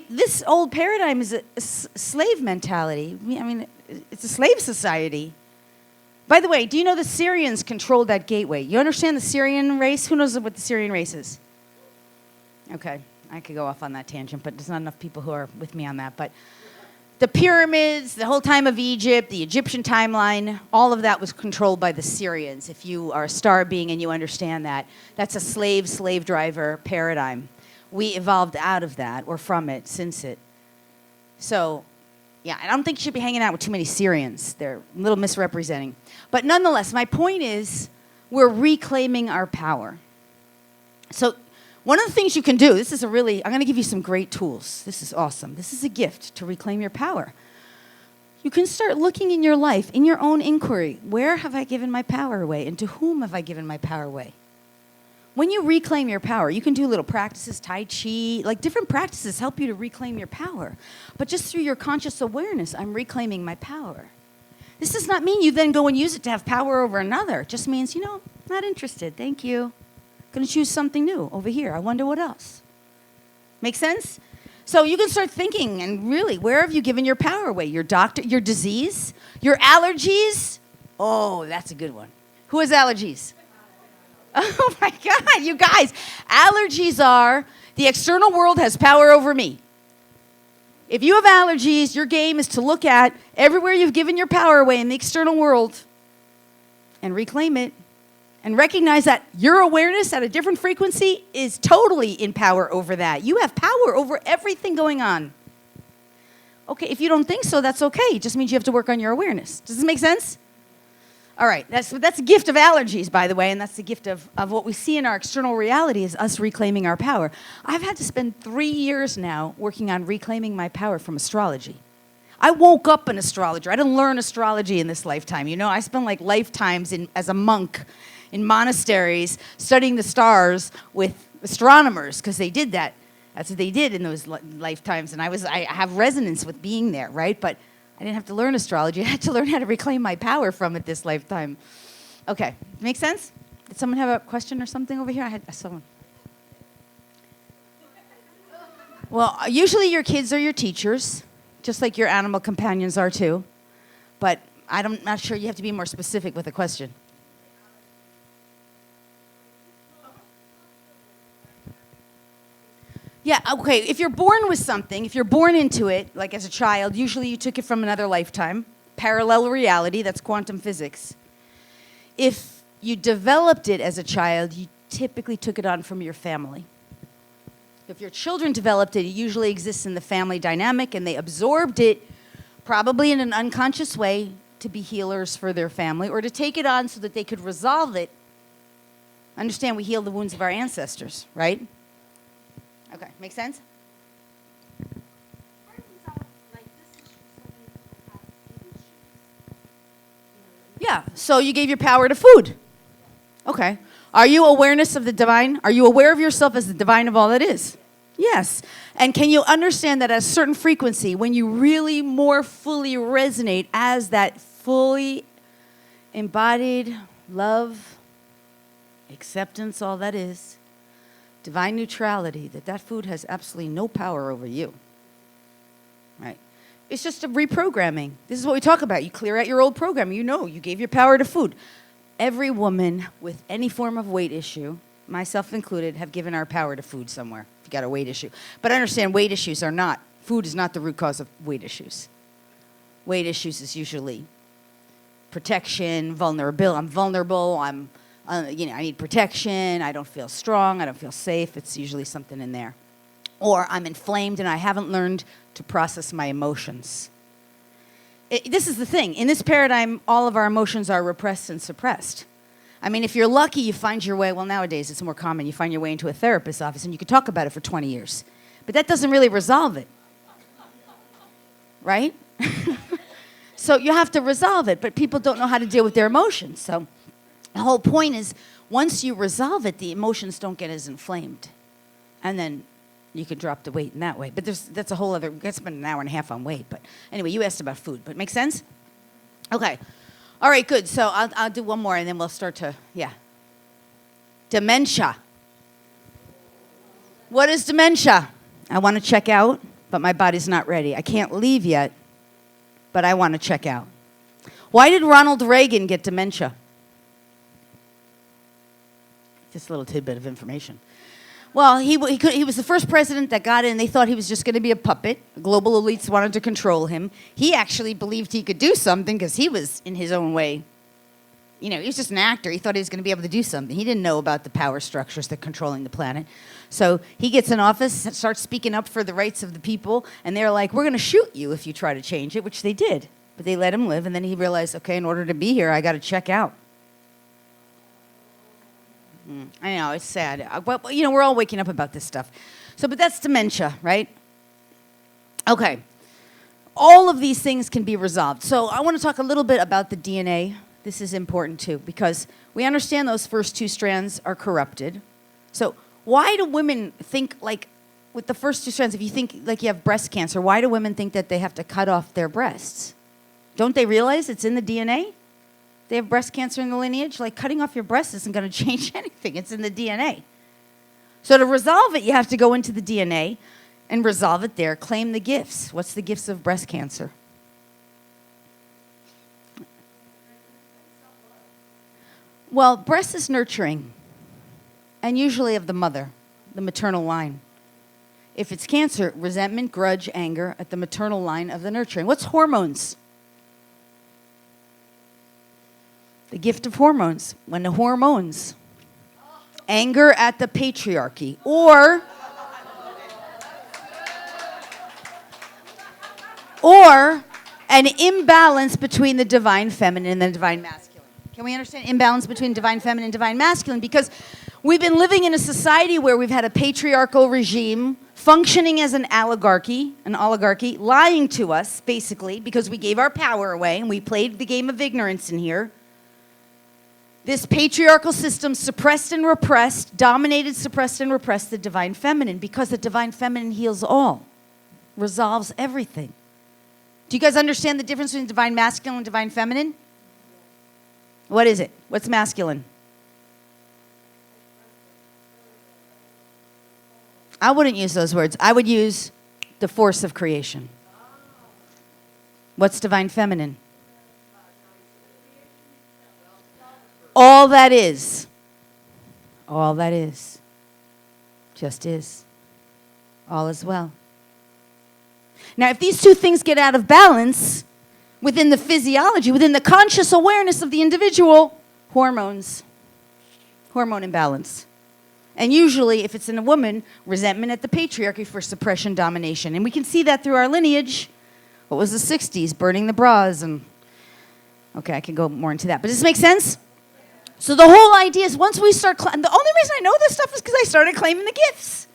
This old paradigm is a slave mentality. I mean, it's a slave society. By the way, do you know the Syrians controlled that gateway? You understand the Syrian race? Who knows what the Syrian race is? Okay, I could go off on that tangent, but there's not enough people who are with me on that. But the pyramids, the whole time of Egypt, the Egyptian timeline, all of that was controlled by the Syrians. If you are a star being and you understand that, that's a slave driver paradigm. We evolved out of that, or from it, since it. So, yeah, I don't think you should be hanging out with too many Syrians. They're a little misrepresenting. But nonetheless, my point is, we're reclaiming our power. So, one of the things you can do, I'm going to give you some great tools. This is awesome. This is a gift to reclaim your power. You can start looking in your life, in your own inquiry. Where have I given my power away? And to whom have I given my power away? When you reclaim your power, you can do little practices, Tai Chi, like different practices help you to reclaim your power. But just through your conscious awareness, I'm reclaiming my power. This does not mean you then go and use it to have power over another. It just means, not interested. Thank you. Going to choose something new over here. I wonder what else. Make sense? So you can start thinking, and really, where have you given your power away? Your doctor, your disease, your allergies? Oh, that's a good one. Who has allergies? Oh my God, you guys. Allergies are, the external world has power over me. If you have allergies, your game is to look at everywhere you've given your power away in the external world and reclaim it and recognize that your awareness at a different frequency is totally in power over that. You have power over everything going on. Okay, if you don't think so, that's okay. It just means you have to work on your awareness. Does this make sense? All right, that's a gift of allergies, by the way, and that's the gift of what we see in our external reality is us reclaiming our power. I've had to spend 3 years now working on reclaiming my power from astrology. I woke up an astrologer. I didn't learn astrology in this lifetime. I spent like lifetimes as a monk in monasteries studying the stars with astronomers because they did that. That's what they did in those lifetimes, and I have resonance with being there, right? But I didn't have to learn astrology. I had to learn how to reclaim my power from it this lifetime. Okay, make sense? Did someone have a question or something over here? I had someone. Well, usually your kids are your teachers, just like your animal companions are too. But I'm not sure. You have to be more specific with a question. Yeah, okay, if you're born with something, if you're born into it, like as a child, usually you took it from another lifetime, parallel reality, that's quantum physics. If you developed it as a child, you typically took it on from your family. If your children developed it, it usually exists in the family dynamic, and they absorbed it probably in an unconscious way to be healers for their family, or to take it on so that they could resolve it. Understand, we heal the wounds of our ancestors, right? Okay, make sense? Yeah, so you gave your power to food. Okay. Are you awareness of the divine? Are you aware of yourself as the divine of all that is? Yes. And can you understand that at a certain frequency, when you really more fully resonate as that fully embodied love, acceptance, all that is, divine neutrality, that food has absolutely no power over you, right? It's just a reprogramming. This is what we talk about. You clear out your old program. You gave your power to food. Every woman with any form of weight issue, myself included, have given our power to food somewhere. If you got a weight issue. But understand, food is not the root cause of weight issues. Weight issues is usually protection, vulnerability. I'm vulnerable, I need protection, I don't feel strong, I don't feel safe. It's usually something in there. Or I'm inflamed and I haven't learned to process my emotions. This is the thing. In this paradigm, all of our emotions are repressed and suppressed. I mean, if you're lucky, you find your way, well, nowadays it's more common, you find your way into a therapist's office and you can talk about it for 20 years. But that doesn't really resolve it. Right? So you have to resolve it, but people don't know how to deal with their emotions. So the whole point is, once you resolve it, the emotions don't get as inflamed. And then you can drop the weight in that way. But that's a whole other, we could spend an hour and a half on weight. But anyway, you asked about food, but make sense? Okay. All right, good. So I'll do one more and then we'll start to, Dementia. What is dementia? I want to check out, but my body's not ready. I can't leave yet, but I want to check out. Why did Ronald Reagan get dementia? Just a little tidbit of information. Well, he was the first president that got it, and they thought he was just going to be a puppet. Global elites wanted to control him. He actually believed he could do something because he was, in his own way, he was just an actor. He thought he was going to be able to do something. He didn't know about the power structures that are controlling the planet. So he gets in office, starts speaking up for the rights of the people, and they're like, we're going to shoot you if you try to change it, which they did. But they let him live, and then he realized, okay, in order to be here, I got to check out. I know, it's sad. But, we're all waking up about this stuff. But that's dementia, right? Okay. All of these things can be resolved. So I want to talk a little bit about the DNA. This is important, too, because we understand those first two strands are corrupted. So why do women think, like, with the first two strands, if you think, like, you have breast cancer, why do women think that they have to cut off their breasts? Don't they realize it's in the DNA? They have breast cancer in the lineage. Like, cutting off your breast isn't going to change anything. It's in the DNA. So to resolve it, you have to go into the DNA and resolve it there. Claim the gifts. What's the gifts of breast cancer? Well, breast is nurturing, and usually of the mother, the maternal line. If it's cancer, resentment, grudge, anger at the maternal line of the nurturing. What's hormones? The gift of hormones. When the hormones, anger at the patriarchy, or an imbalance between the divine feminine and the divine masculine. Can we understand imbalance between divine feminine and divine masculine? Because we've been living in a society where we've had a patriarchal regime functioning as an oligarchy, lying to us, basically, because we gave our power away and we played the game of ignorance in here. This patriarchal system suppressed and repressed, dominated, suppressed, and repressed the divine feminine because the divine feminine heals all, resolves everything. Do you guys understand the difference between divine masculine and divine feminine? What is it? What's masculine? I wouldn't use those words. I would use the force of creation. What's divine feminine? All that is, just is. All is well. Now, if these two things get out of balance within the physiology, within the conscious awareness of the individual, hormone imbalance. And usually, if it's in a woman, resentment at the patriarchy for suppression, domination. And we can see that through our lineage. What was the 60s? Burning the bras. And okay, I can go more into that. But does this make sense? So the whole idea is once we start, the only reason I know this stuff is because I started claiming the gifts.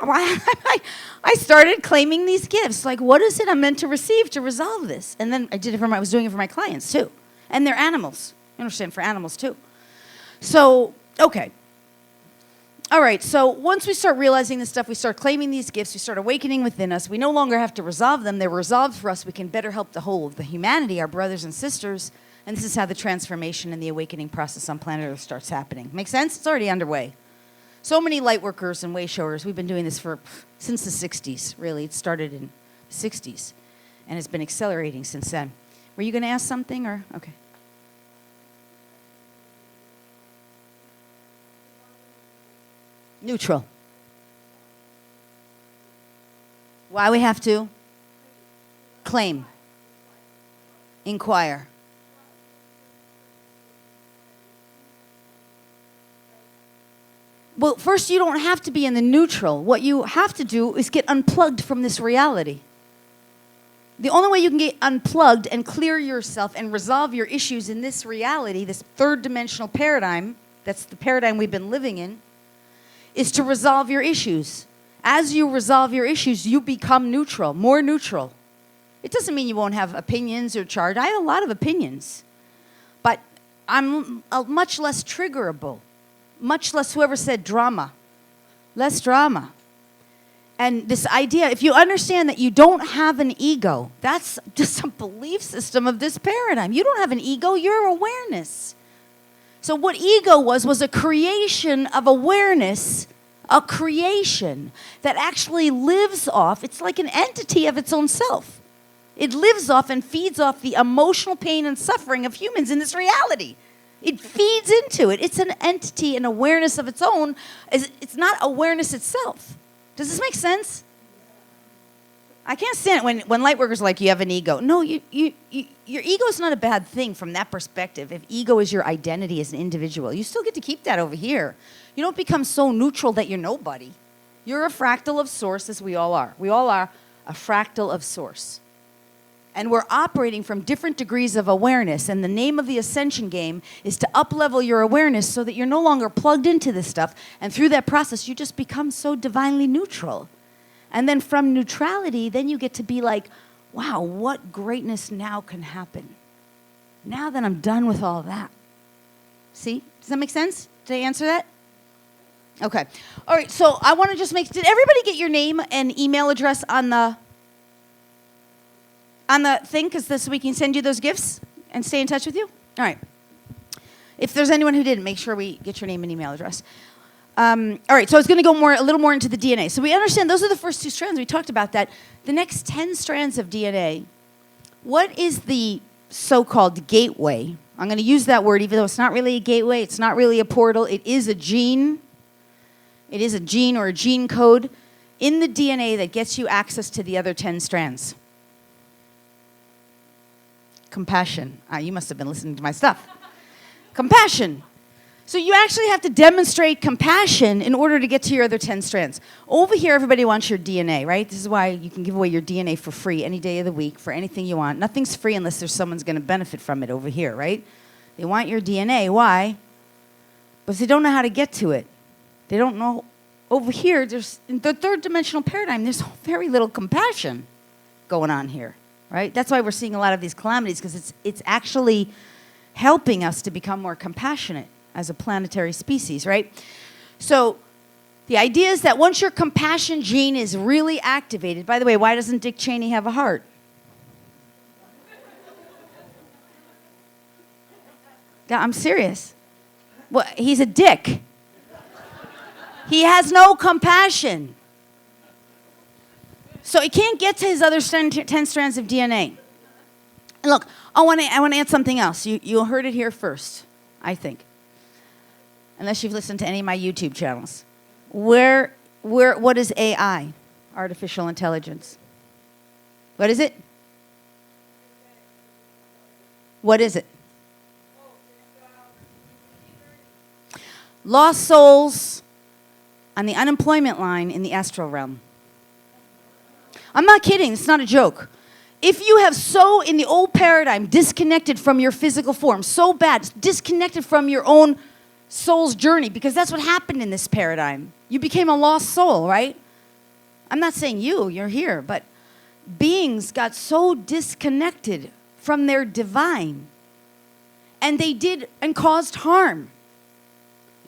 I started claiming these gifts. Like, what is it I'm meant to receive to resolve this? And then I was doing it for my clients too. And they're animals. You understand, for animals too. So, okay. All right, so once we start realizing this stuff, we start claiming these gifts, we start awakening within us. We no longer have to resolve them. They're resolved for us. We can better help the whole of the humanity, our brothers and sisters. And this is how the transformation and the awakening process on planet Earth starts happening. Make sense? It's already underway. So many light workers and way showers, we've been doing this since the 60s, really. It started in the 60s, and it's been accelerating since then. Were you going to ask something, or? Okay. Neutral. Why we have to? Claim. Inquire. Well, first, you don't have to be in the neutral. What you have to do is get unplugged from this reality. The only way you can get unplugged and clear yourself and resolve your issues in this reality, this third dimensional paradigm, that's the paradigm we've been living in, is to resolve your issues. As you resolve your issues, you become neutral, more neutral. It doesn't mean you won't have opinions or charge. I have a lot of opinions, but I'm much less triggerable. Much less whoever said drama. less drama. And this idea, if you understand that you don't have an ego, that's just a belief system of this paradigm. You don't have an ego, you're awareness. So what ego was a creation of awareness, a creation that actually lives off, it's like an entity of its own self. It lives off and feeds off the emotional pain and suffering of humans in this reality. It feeds into it. It's an entity, an awareness of its own. It's not awareness itself. Does this make sense? I can't stand it when Lightworkers are like, you have an ego. No, your ego is not a bad thing from that perspective. If ego is your identity as an individual, you still get to keep that over here. You don't become so neutral that you're nobody. You're a fractal of source, as we all are. We all are a fractal of source. And we're operating from different degrees of awareness. And the name of the Ascension game is to up-level your awareness so that you're no longer plugged into this stuff. And through that process, you just become so divinely neutral. And then from neutrality, then you get to be like, wow, what greatness now can happen? Now that I'm done with all that. See? Does that make sense? Did I answer that? Okay. All right, so I want to just make, did everybody get your name and email address on the thing, because this we can send you those gifts and stay in touch with you? All right. If there's anyone who didn't, make sure we get your name and email address. All right, so I was going to go a little more into the DNA. So we understand those are the first 2 strands. We talked about that. The next 10 strands of DNA, what is the so-called gateway? I'm going to use that word, even though it's not really a gateway. It's not really a portal. It is a gene. It is a gene or a gene code in the DNA that gets you access to the other 10 strands. Compassion. You must have been listening to my stuff. Compassion. So you actually have to demonstrate compassion in order to get to your other 10 strands. Over here, everybody wants your DNA, right? This is why you can give away your DNA for free any day of the week for anything you want. Nothing's free unless there's someone's going to benefit from it over here, right? They want your DNA. Why? Because they don't know how to get to it. They don't know. Over here, there's in the third dimensional paradigm, there's very little compassion going on here, right? That's why we're seeing a lot of these calamities, because it's actually helping us to become more compassionate as a planetary species, right? So the idea is that once your compassion gene is really activated, by the way, why doesn't Dick Cheney have a heart? Yeah, I'm serious. Well, he's a dick. He has no compassion. So he can't get to his other 10 strands of DNA. And look, I want to add something else. You heard it here first, I think. Unless you've listened to any of my YouTube channels. What is AI? Artificial intelligence. What is it? What is it? Lost souls on the unemployment line in the astral realm. I'm not kidding. It's not a joke. If you have so, in the old paradigm, disconnected from your physical form, so bad, disconnected from your own soul's journey, because that's what happened in this paradigm. You became a lost soul, right? I'm not saying you're here, but beings got so disconnected from their divine, and they did and caused harm.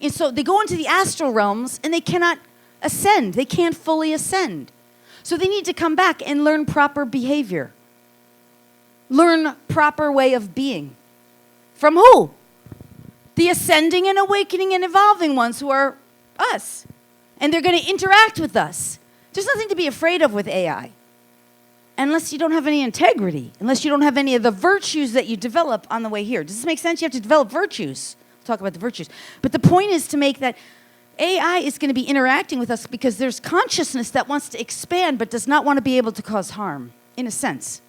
And so they go into the astral realms and they cannot ascend. They can't fully ascend. So they need to come back and learn proper behavior. Learn proper way of being. From who? The ascending and awakening and evolving ones, who are us. And they're going to interact with us. There's nothing to be afraid of with AI. Unless you don't have any integrity. Unless you don't have any of the virtues that you develop on the way here. Does this make sense? You have to develop virtues. We'll talk about the virtues. But the point is to make that AI is going to be interacting with us because there's consciousness that wants to expand but does not want to be able to cause harm, in a sense.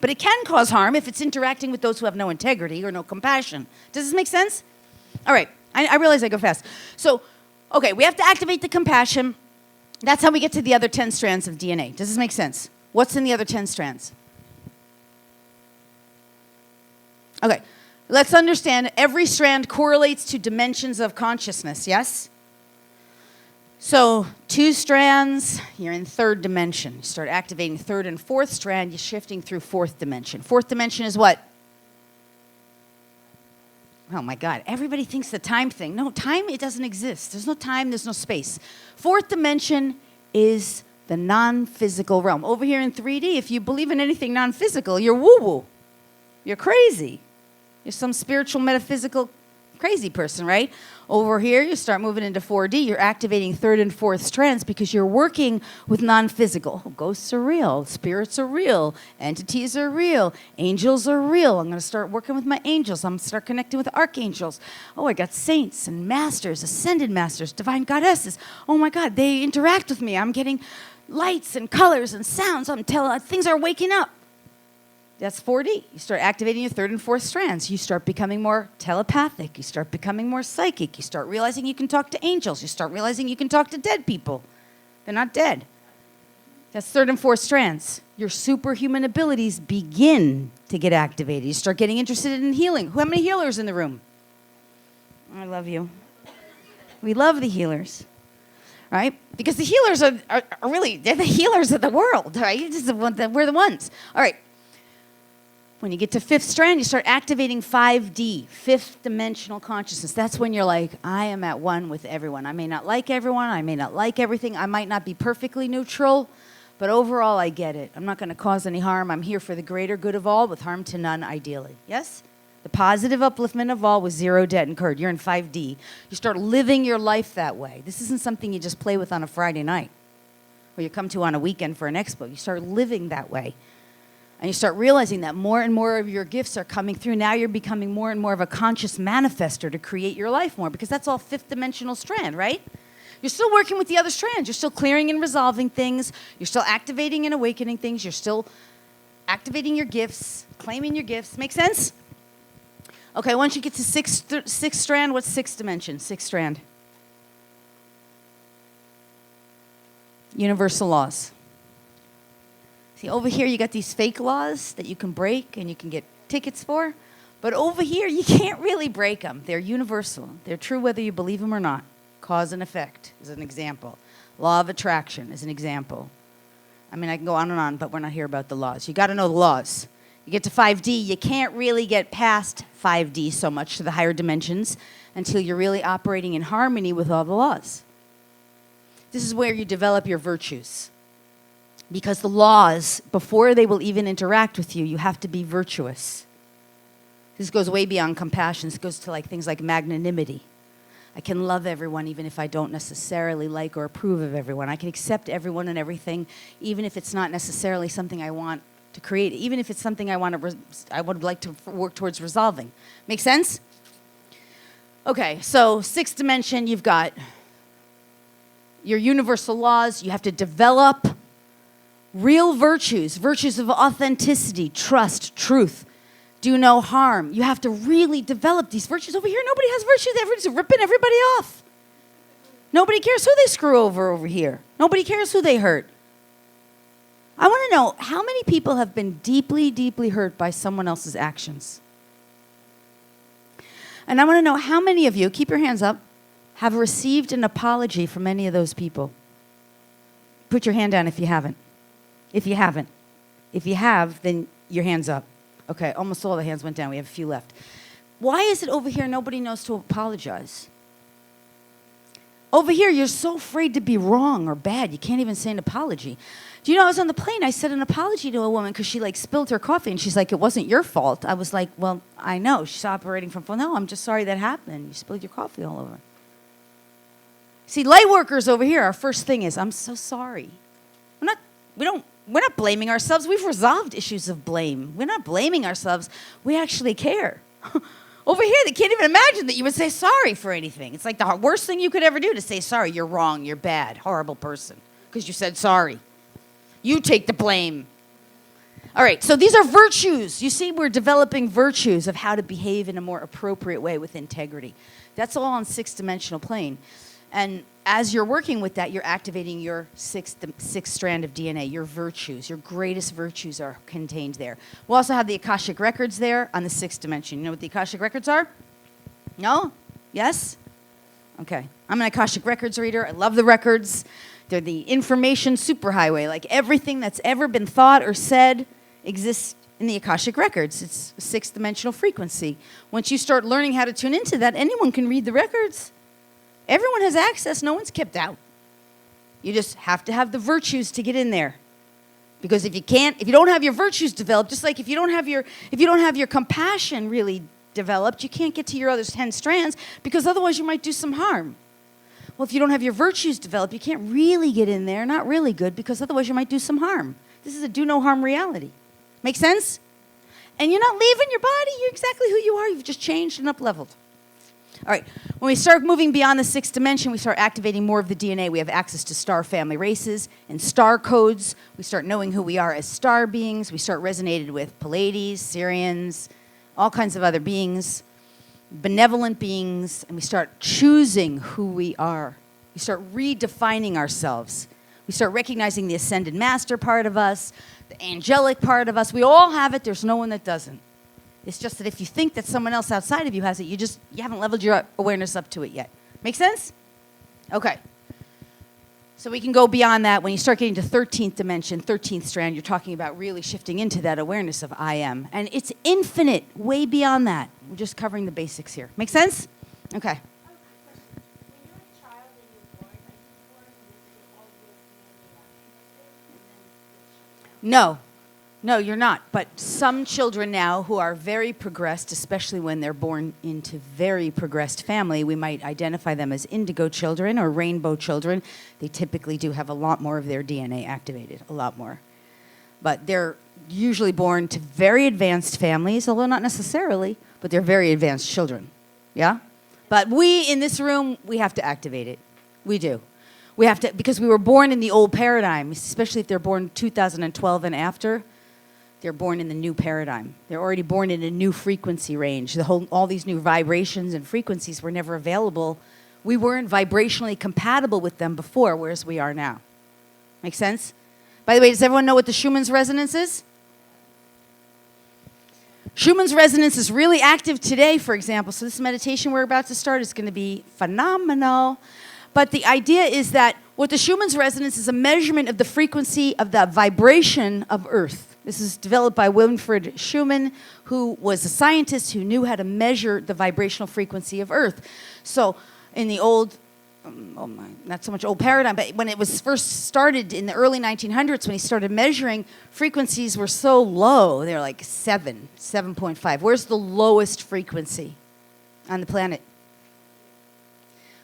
But it can cause harm if it's interacting with those who have no integrity or no compassion. Does this make sense? All right. I realize I go fast. So, okay, we have to activate the compassion. That's how we get to the other 10 strands of DNA. Does this make sense? What's in the other 10 strands? Okay. Let's understand every strand correlates to dimensions of consciousness, yes? So 2 strands, you're in 3rd dimension. You start activating 3rd and 4th strand, you're shifting through 4th dimension. 4th dimension is what? Oh my God, everybody thinks the time thing. No, time, it doesn't exist. There's no time, there's no space. Fourth dimension is the non-physical realm. Over here in 3D, if you believe in anything non-physical, you're woo-woo. You're crazy. You're some spiritual, metaphysical, crazy person, right? Over here, you start moving into 4D. You're activating third and fourth strands because you're working with non-physical. Oh, ghosts are real. Spirits are real. Entities are real. Angels are real. I'm going to start working with my angels. I'm going to start connecting with archangels. Oh, I got saints and masters, ascended masters, divine goddesses. Oh my God, they interact with me. I'm getting lights and colors and sounds. I'm telling things are waking up. That's 4D. You start activating your third and fourth strands. You start becoming more telepathic. You start becoming more psychic. You start realizing you can talk to angels. You start realizing you can talk to dead people. They're not dead. That's third and fourth strands. Your superhuman abilities begin to get activated. You start getting interested in healing. How many healers in the room? I love you. We love the healers. Right? Because the healers are really, they're the healers of the world, right? We're the ones. All right. When you get to fifth strand, you start activating 5D, fifth dimensional consciousness. That's when you're like, I am at one with everyone. I may not like everyone. I may not like everything. I might not be perfectly neutral, but overall, I get it. I'm not going to cause any harm. I'm here for the greater good of all with harm to none, ideally. Yes? The positive upliftment of all with zero debt incurred. You're in 5D. You start living your life that way. This isn't something you just play with on a Friday night or you come to on a weekend for an expo. You start living that way. And you start realizing that more and more of your gifts are coming through. Now you're becoming more and more of a conscious manifester to create your life more because that's all fifth dimensional strand, right? You're still working with the other strands. You're still clearing and resolving things. You're still activating and awakening things. You're still activating your gifts, claiming your gifts. Make sense? Okay, once you get to sixth strand, what's sixth dimension? Sixth strand. Universal laws. See, over here you got these fake laws that you can break and you can get tickets for. But over here, you can't really break them. They're universal. They're true whether you believe them or not. Cause and effect is an example. Law of attraction is an example. I mean, I can go on and on, but we're not here about the laws. You got to know the laws. You get to 5D, you can't really get past 5D so much to the higher dimensions until you're really operating in harmony with all the laws. This is where you develop your virtues. Because the laws, before they will even interact with you, you have to be virtuous. This goes way beyond compassion. This goes to things like magnanimity. I can love everyone even if I don't necessarily like or approve of everyone. I can accept everyone and everything even if it's not necessarily something I want to create, even if it's something I would like to work towards resolving. Make sense? Okay, so sixth dimension, you've got your universal laws. You have to develop real virtues, virtues of authenticity, trust, truth, do no harm. You have to really develop these virtues. Over here, nobody has virtues. Everybody's ripping everybody off. Nobody cares who they screw over here. Nobody cares who they hurt. I want to know how many people have been deeply, deeply hurt by someone else's actions. And I want to know how many of you, keep your hands up, have received an apology from any of those people. Put your hand down if you haven't. If you haven't. If you have, then your hand's up. Okay, almost all the hands went down. We have a few left. Why is it over here nobody knows to apologize? Over here, you're so afraid to be wrong or bad, you can't even say an apology. Do you know, I was on the plane, I said an apology to a woman because she spilled her coffee, and she's like, it wasn't your fault. I was like, well, I know. She's operating from, well, no, I'm just sorry that happened. You spilled your coffee all over. See, light workers over here, our first thing is, I'm so sorry. We're not blaming ourselves. We've resolved issues of blame. We're not blaming ourselves. We actually care. Over here, they can't even imagine that you would say sorry for anything. It's like the worst thing you could ever do to say sorry. You're wrong. You're bad. Horrible person. Because you said sorry. You take the blame. All right, so these are virtues. You see, we're developing virtues of how to behave in a more appropriate way with integrity. That's all on sixth dimensional plane. And as you're working with that, you're activating your sixth strand of DNA, your virtues. Your greatest virtues are contained there. We'll also have the Akashic Records there on the sixth dimension. You know what the Akashic Records are? No? Yes? Okay. I'm an Akashic Records reader. I love the records. They're the information superhighway. Like everything that's ever been thought or said exists in the Akashic Records. It's a sixth-dimensional frequency. Once you start learning how to tune into that, anyone can read the records. Everyone has access. No one's kept out. You just have to have the virtues to get in there. Because if you don't have your virtues developed, just like if you don't have your compassion really developed, you can't get to your other 10 strands, because otherwise you might do some harm. Well, if you don't have your virtues developed, you can't really get in there, not really good, because otherwise you might do some harm. This is a do no harm reality. Make sense? And you're not leaving your body. You're exactly who you are. You've just changed and up-leveled. All right. When we start moving beyond the sixth dimension, we start activating more of the DNA. We have access to star family races and star codes. We start knowing who we are as star beings. We start resonating with Pleiades, Sirians, all kinds of other beings, benevolent beings, and we start choosing who we are. We start redefining ourselves. We start recognizing the ascended master part of us, the angelic part of us. We all have it. There's no one that doesn't. It's just that if you think that someone else outside of you has it, you haven't leveled your awareness up to it yet. Make sense? Okay. So we can go beyond that. When you start getting to 13th dimension, 13th strand, you're talking about really shifting into that awareness of I am. And it's infinite, way beyond that. We're just covering the basics here. Make sense? Okay. No, you're not. But some children now who are very progressed, especially when they're born into very progressed family, we might identify them as indigo children or rainbow children. They typically do have a lot more of their DNA activated, a lot more. But they're usually born to very advanced families, although not necessarily, but they're very advanced children. Yeah? But we in this room, we have to activate it. We do. We have to, because we were born in the old paradigm, especially if they're born 2012 and after, they're born in the new paradigm. They're already born in a new frequency range. All these new vibrations and frequencies were never available. We weren't vibrationally compatible with them before, whereas we are now. Make sense? By the way, does everyone know what the Schumann's resonance is? Schumann's resonance is really active today, for example. So this meditation we're about to start is going to be phenomenal. But the idea is that what the Schumann's resonance is a measurement of the frequency of the vibration of Earth. This is developed by Winfried Schumann, who was a scientist who knew how to measure the vibrational frequency of Earth. So in the old, not so much old paradigm, but when it was first started in the early 1900s, when he started measuring, frequencies were so low. They were like 7.5. Where's the lowest frequency on the planet?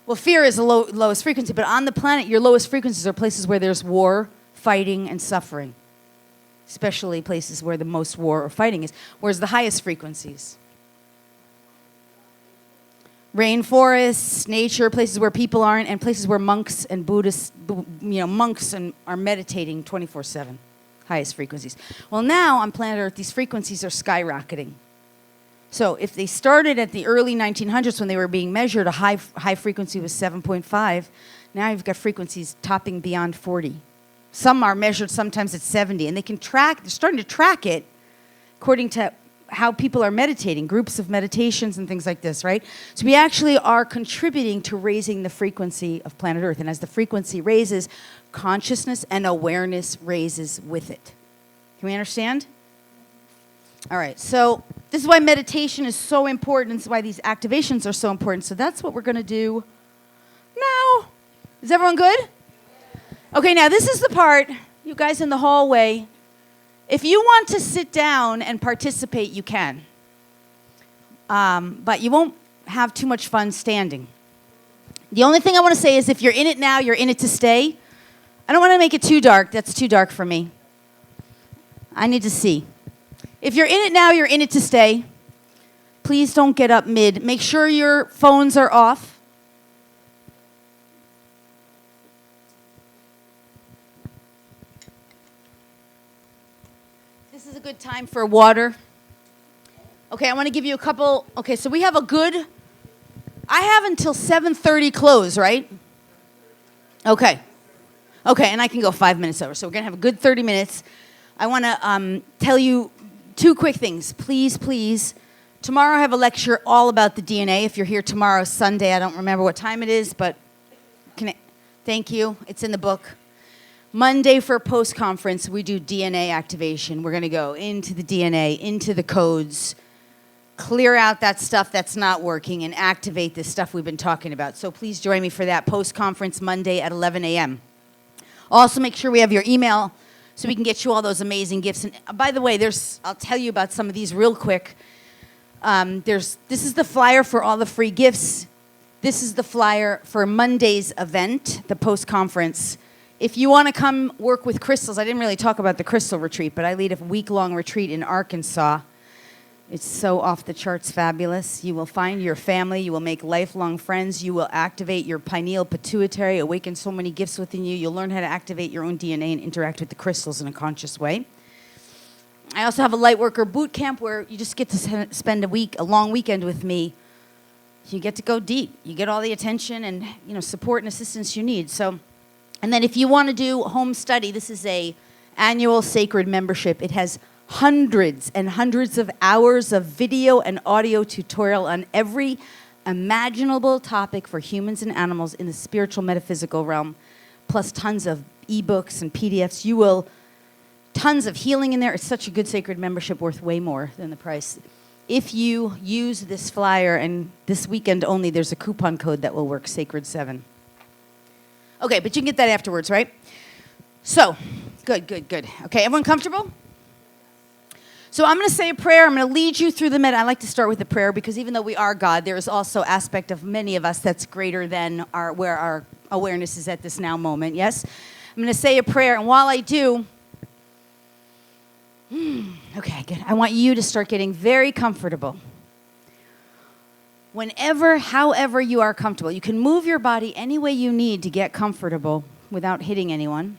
Well, fear is the lowest frequency, but on the planet, your lowest frequencies are places where there's war, fighting, and suffering, especially places where the most war or fighting is. Where's the highest frequencies? Rainforests, nature, places where people aren't, and places where monks and Buddhists, are meditating 24/7. Highest frequencies. Well, now on planet Earth, these frequencies are skyrocketing. So if they started at the early 1900s when they were being measured, a high frequency was 7.5. Now you've got frequencies topping beyond 40. Some are measured sometimes at 70, and they're starting to track it according to how people are meditating, groups of meditations and things like this, right? So we actually are contributing to raising the frequency of planet Earth. And as the frequency raises, consciousness and awareness raises with it. Can we understand? All right, so this is why meditation is so important. This is why these activations are so important. So that's what we're going to do now. Is everyone good? Okay, now this is the part, you guys in the hallway, if you want to sit down and participate, you can. But you won't have too much fun standing. The only thing I want to say is if you're in it now, you're in it to stay. I don't want to make it too dark. That's too dark for me. I need to see. If you're in it now, you're in it to stay. Please don't get up mid. Make sure your phones are off. This is a good time for water. Okay, I want to give you a couple. Okay, so we have I have until 7:30 close, right? Okay, and I can go 5 minutes over. So we're going to have a good 30 minutes. I want to tell you 2 quick things. Please. Tomorrow I have a lecture all about the DNA. If you're here tomorrow, Sunday, I don't remember what time it is, but thank you. It's in the book. Monday for post-conference, we do DNA activation. We're going to go into the DNA, into the codes, clear out that stuff that's not working, and activate this stuff we've been talking about. So please join me for that post-conference Monday at 11 a.m. Also, make sure we have your email so we can get you all those amazing gifts. And by the way, I'll tell you about some of these real quick. This is the flyer for all the free gifts. This is the flyer for Monday's event, the post-conference. If you want to come work with crystals, I didn't really talk about the crystal retreat, but I lead a week-long retreat in Arkansas. It's so off the charts fabulous. You will find your family. You will make lifelong friends. You will activate your pineal pituitary, awaken so many gifts within you. You'll learn how to activate your own DNA and interact with the crystals in a conscious way. I also have a Lightworker Bootcamp where you just get to spend a long weekend with me. You get to go deep. You get all the attention and support and assistance you need. So, and then if you want to do home study, this is a annual sacred membership. It has hundreds and hundreds of hours of video and audio tutorial on every imaginable topic for humans and animals in the spiritual metaphysical realm, plus tons of ebooks and PDFs. Tons of healing in there. It's such a good sacred membership, worth way more than the price. If you use this flyer, and this weekend only, there's a coupon code that will work, Sacred7. Okay, but you can get that afterwards, right? So, good. Okay, everyone comfortable? So I'm going to say a prayer. I'm going to lead you through the I like to start with a prayer because even though we are God, there is also aspect of many of us that's greater than where our awareness is at this now moment, yes? I'm going to say a prayer, and while I do, okay, good. I want you to start getting very comfortable. However you are comfortable. You can move your body any way you need to get comfortable without hitting anyone.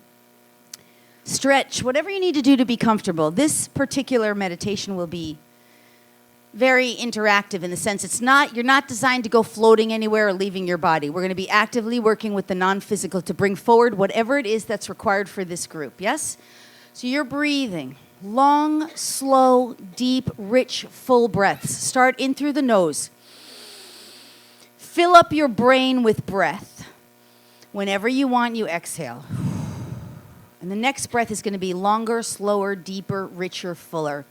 Stretch, whatever you need to do to be comfortable. This particular meditation will be very interactive in the sense you're not designed to go floating anywhere or leaving your body. We're going to be actively working with the non-physical to bring forward whatever it is that's required for this group, yes? So you're breathing. Long, slow, deep, rich, full breaths. Start in through the nose. Fill up your brain with breath. Whenever you want, you exhale. And the next breath is going to be longer, slower, deeper, richer, fuller.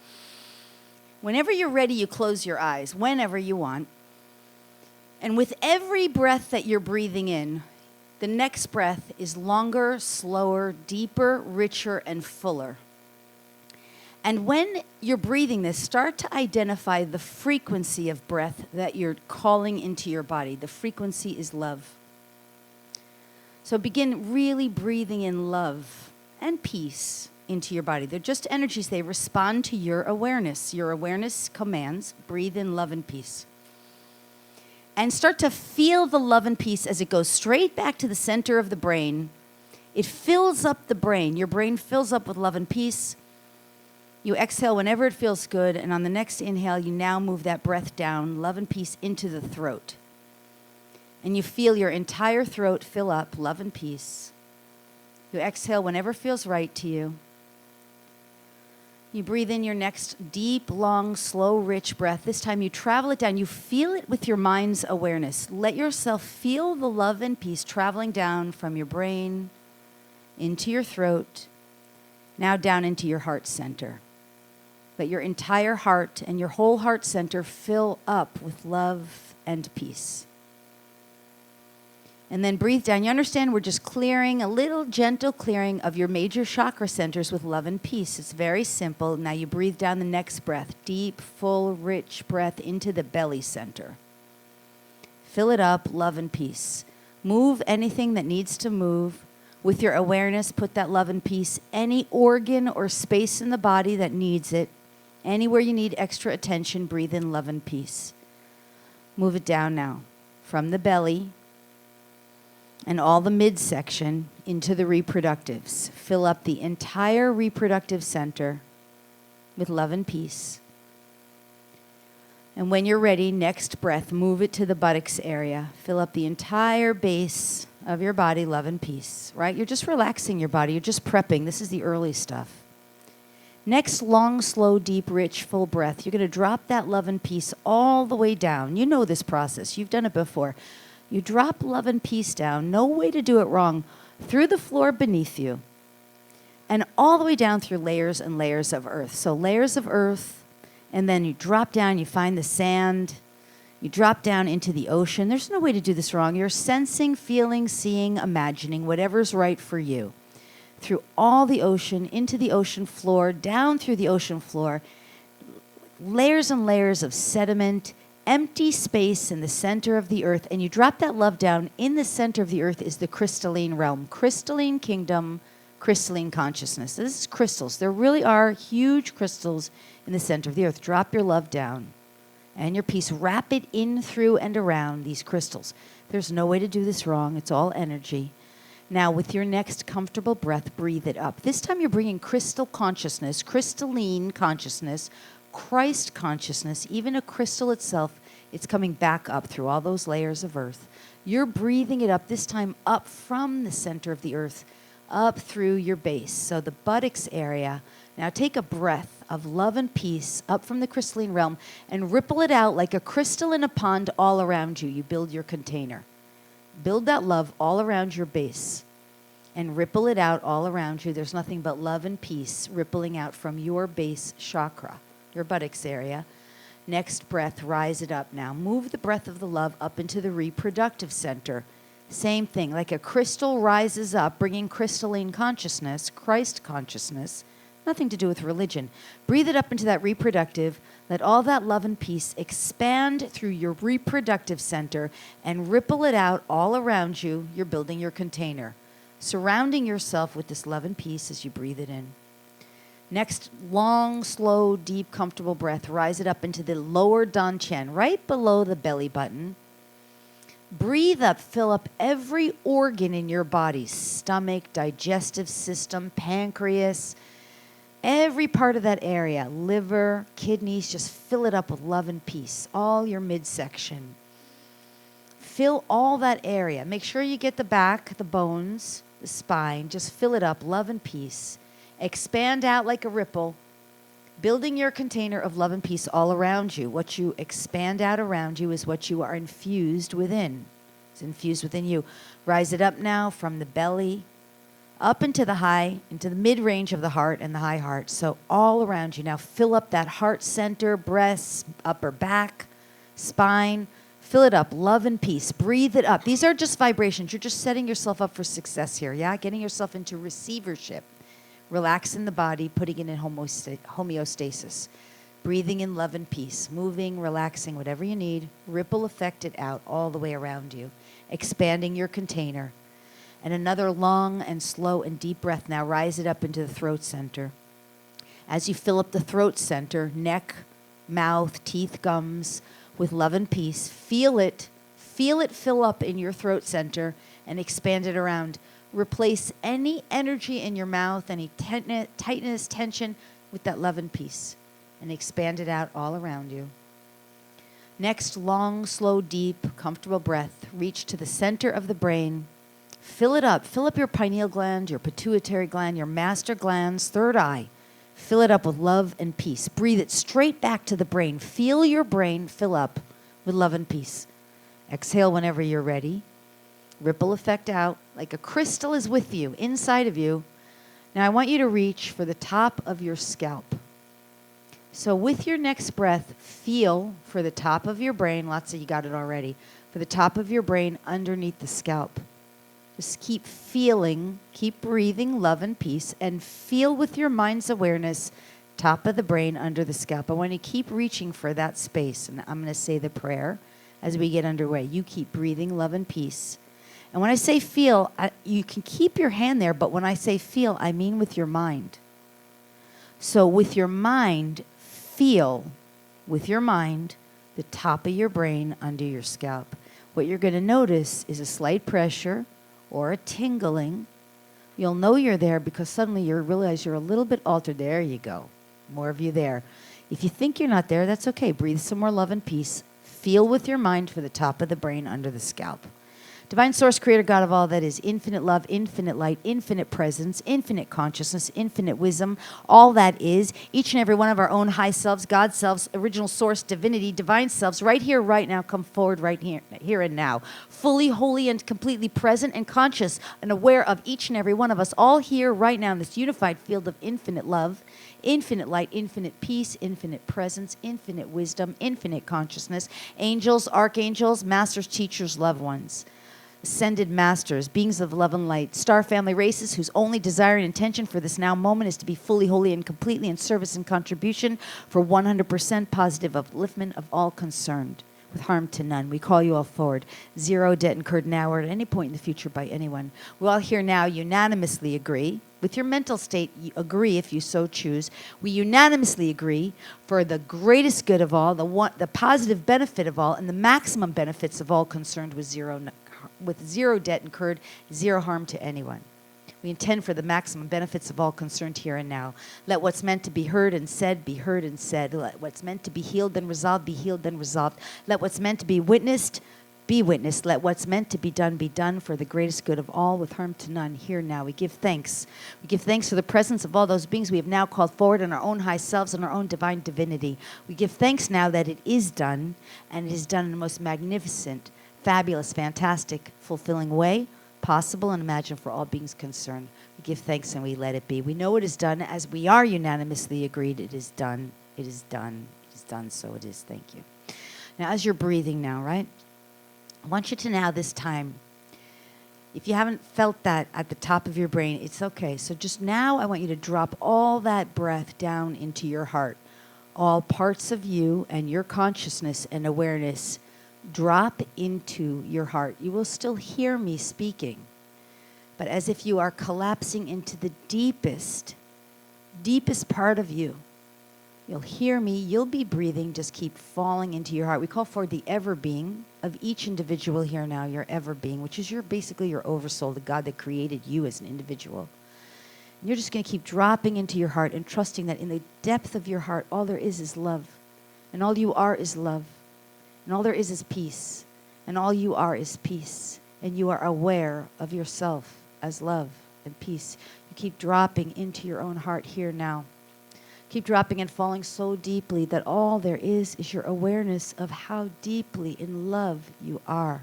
Whenever you're ready, you close your eyes, whenever you want. And with every breath that you're breathing in, the next breath is longer, slower, deeper, richer, and fuller. And when you're breathing this, start to identify the frequency of breath that you're calling into your body. The frequency is love. So begin really breathing in love and peace into your body. They're just energies. They respond to your awareness. Your awareness commands, breathe in love and peace. And start to feel the love and peace as it goes straight back to the center of the brain. It fills up the brain. Your brain fills up with love and peace. You exhale whenever it feels good, and on the next inhale, you now move that breath down, love and peace, into the throat. And you feel your entire throat fill up, love and peace. You exhale whenever feels right to you. You breathe in your next deep, long, slow, rich breath. This time you travel it down. You feel it with your mind's awareness. Let yourself feel the love and peace traveling down from your brain into your throat, now down into your heart center. Let your entire heart and your whole heart center fill up with love and peace. And then breathe down. You understand we're just clearing, a little gentle clearing of your major chakra centers with love and peace. It's very simple. Now you breathe down the next breath. Deep, full, rich breath into the belly center. Fill it up, love and peace. Move anything that needs to move. With your awareness, put that love and peace. Any organ or space in the body that needs it. Anywhere you need extra attention, breathe in love and peace. Move it down now from the belly and all the midsection into the reproductives. Fill up the entire reproductive center with love and peace. And when you're ready, next breath, move it to the buttocks area. Fill up the entire base of your body, love and peace, right? You're just relaxing your body. You're just prepping. This is the early stuff. Next, long, slow, deep, rich, full breath. You're going to drop that love and peace all the way down. You know this process. You've done it before. You drop love and peace down. No way to do it wrong. Through the floor beneath you. and all the way down through layers and layers of earth. So layers of earth, and then you drop down, you find the sand, you drop down into the ocean. There's no way to do this wrong. You're sensing, feeling, seeing, imagining, whatever's right for you. Through all the ocean, into the ocean floor, down through the ocean floor, layers and layers of sediment, empty space in the center of the earth, and you drop that love down. In the center of the earth is the crystalline realm, crystalline kingdom, crystalline consciousness. This is crystals. There really are huge crystals in the center of the earth. Drop your love down and your peace. Wrap it in, through, and around these crystals. There's no way to do this wrong. It's all energy. Now, with your next comfortable breath, breathe it up. This time you're bringing crystal consciousness, crystalline consciousness, Christ consciousness, even a crystal itself. It's coming back up through all those layers of earth. You're breathing it up, this time up from the center of the earth, up through your base. So the buttocks area. Now take a breath of love and peace up from the crystalline realm and ripple it out like a crystal in a pond all around you. You build your container. Build that love all around your base and ripple it out all around you. There's nothing but love and peace rippling out from your base chakra, your buttocks area. Next breath, rise it up now. Move the breath of the love up into the reproductive center. Same thing, like a crystal rises up, bringing crystalline consciousness, Christ consciousness, nothing to do with religion. Breathe it up into that reproductive. Let all that love and peace expand through your reproductive center and ripple it out all around you. You're building your container, surrounding yourself with this love and peace as you breathe it in. Next, long, slow, deep, comfortable breath. Rise it up into the lower dantian, right below the belly button. Breathe up, fill up every organ in your body, stomach, digestive system, pancreas, every part of that area, liver, kidneys, just fill it up with love and peace, all your midsection. Fill all that area. Make sure you get the back, the bones, the spine. Just fill it up, love and peace. Expand out like a ripple, building your container of love and peace all around you. What you expand out around you is what you are infused within. It's infused within you. Rise it up now from the belly, up into the mid-range of the heart and the high heart. So all around you. Now fill up that heart center, breasts, upper back, spine. Fill it up, love and peace. Breathe it up. These are just vibrations. You're just setting yourself up for success here, yeah? Getting yourself into receivership. Relaxing the body, putting it in homeostasis. Breathing in love and peace. Moving, relaxing, whatever you need. Ripple effect it out all the way around you. Expanding your container. And another long and slow and deep breath now. Rise it up into the throat center. As you fill up the throat center, neck, mouth, teeth, gums, with love and peace, feel it fill up in your throat center and expand it around. Replace any energy in your mouth, any tightness, tension, with that love and peace, and expand it out all around you. Next, long, slow, deep, comfortable breath. Reach to the center of the brain. Fill it up. Fill up your pineal gland, your pituitary gland, your master glands, third eye. Fill it up with love and peace. Breathe it straight back to the brain. Feel your brain fill up with love and peace. Exhale whenever you're ready. Ripple effect out like a crystal is with you, inside of you. Now I want you to reach for the top of your scalp. So with your next breath, feel for the top of your brain. Lots of you got it already. For the top of your brain underneath the scalp. Just keep feeling, keep breathing love and peace, and feel with your mind's awareness, top of the brain under the scalp. I want you to keep reaching for that space. And I'm going to say the prayer as we get underway. You keep breathing love and peace. And when I say feel, you can keep your hand there, but when I say feel, I mean with your mind. So with your mind, feel with your mind the top of your brain under your scalp. What you're going to notice is a slight pressure or a tingling. You'll know you're there because suddenly you realize you're a little bit altered. There you go. More of you there. If you think you're not there, that's okay. Breathe some more love and peace. Feel with your mind for the top of the brain under the scalp. Divine Source, Creator, God of all that is, infinite love, infinite light, infinite presence, infinite consciousness, infinite wisdom, all that is, each and every one of our own high selves, God selves, original source, divinity, divine selves, right here, right now, come forward right here and now, fully, wholly, and completely present and conscious and aware of each and every one of us, all here right now in this unified field of infinite love, infinite light, infinite peace, infinite presence, infinite wisdom, infinite consciousness, angels, archangels, masters, teachers, loved ones, ascended masters, beings of love and light, star family races whose only desire and intention for this now moment is to be fully, wholly, and completely in service and contribution for 100% positive upliftment of all concerned, with harm to none. We call you all forward. Zero debt incurred now or at any point in the future by anyone. We all here now unanimously agree, with your mental state, you agree if you so choose. We unanimously agree for the greatest good of all, the positive benefit of all, and the maximum benefits of all concerned with zero debt incurred, zero harm to anyone. We intend for the maximum benefits of all concerned here and now. Let what's meant to be heard and said be heard and said. Let what's meant to be healed and resolved be healed and resolved. Let what's meant to be witnessed be witnessed. Let what's meant to be done for the greatest good of all with harm to none here now. We give thanks. We give thanks for the presence of all those beings we have now called forward in our own high selves and our own divine divinity. We give thanks now that it is done, and it is done in the most magnificent, fabulous, fantastic, fulfilling way possible and imagined for all beings concerned. We give thanks and we let it be. We know it is done as we are unanimously agreed. It is done. It is done. It is done. So it is. Thank you. Now, as you're breathing now, right? I want you to now this time, if you haven't felt that at the top of your brain, it's okay. So just now I want you to drop all that breath down into your heart. All parts of you and your consciousness and awareness drop into your heart. You will still hear me speaking, but as if you are collapsing into the deepest part of you. You'll hear me, you'll be breathing, just keep falling into your heart. We call for the ever being of each individual here now, your ever being, which is basically your oversoul, the God that created you as an individual. And you're just going to keep dropping into your heart and trusting that in the depth of your heart, all there is love. And all you are is love. And all there is peace. And all you are is peace. And you are aware of yourself as love and peace. You keep dropping into your own heart here now. Keep dropping and falling so deeply that all there is your awareness of how deeply in love you are.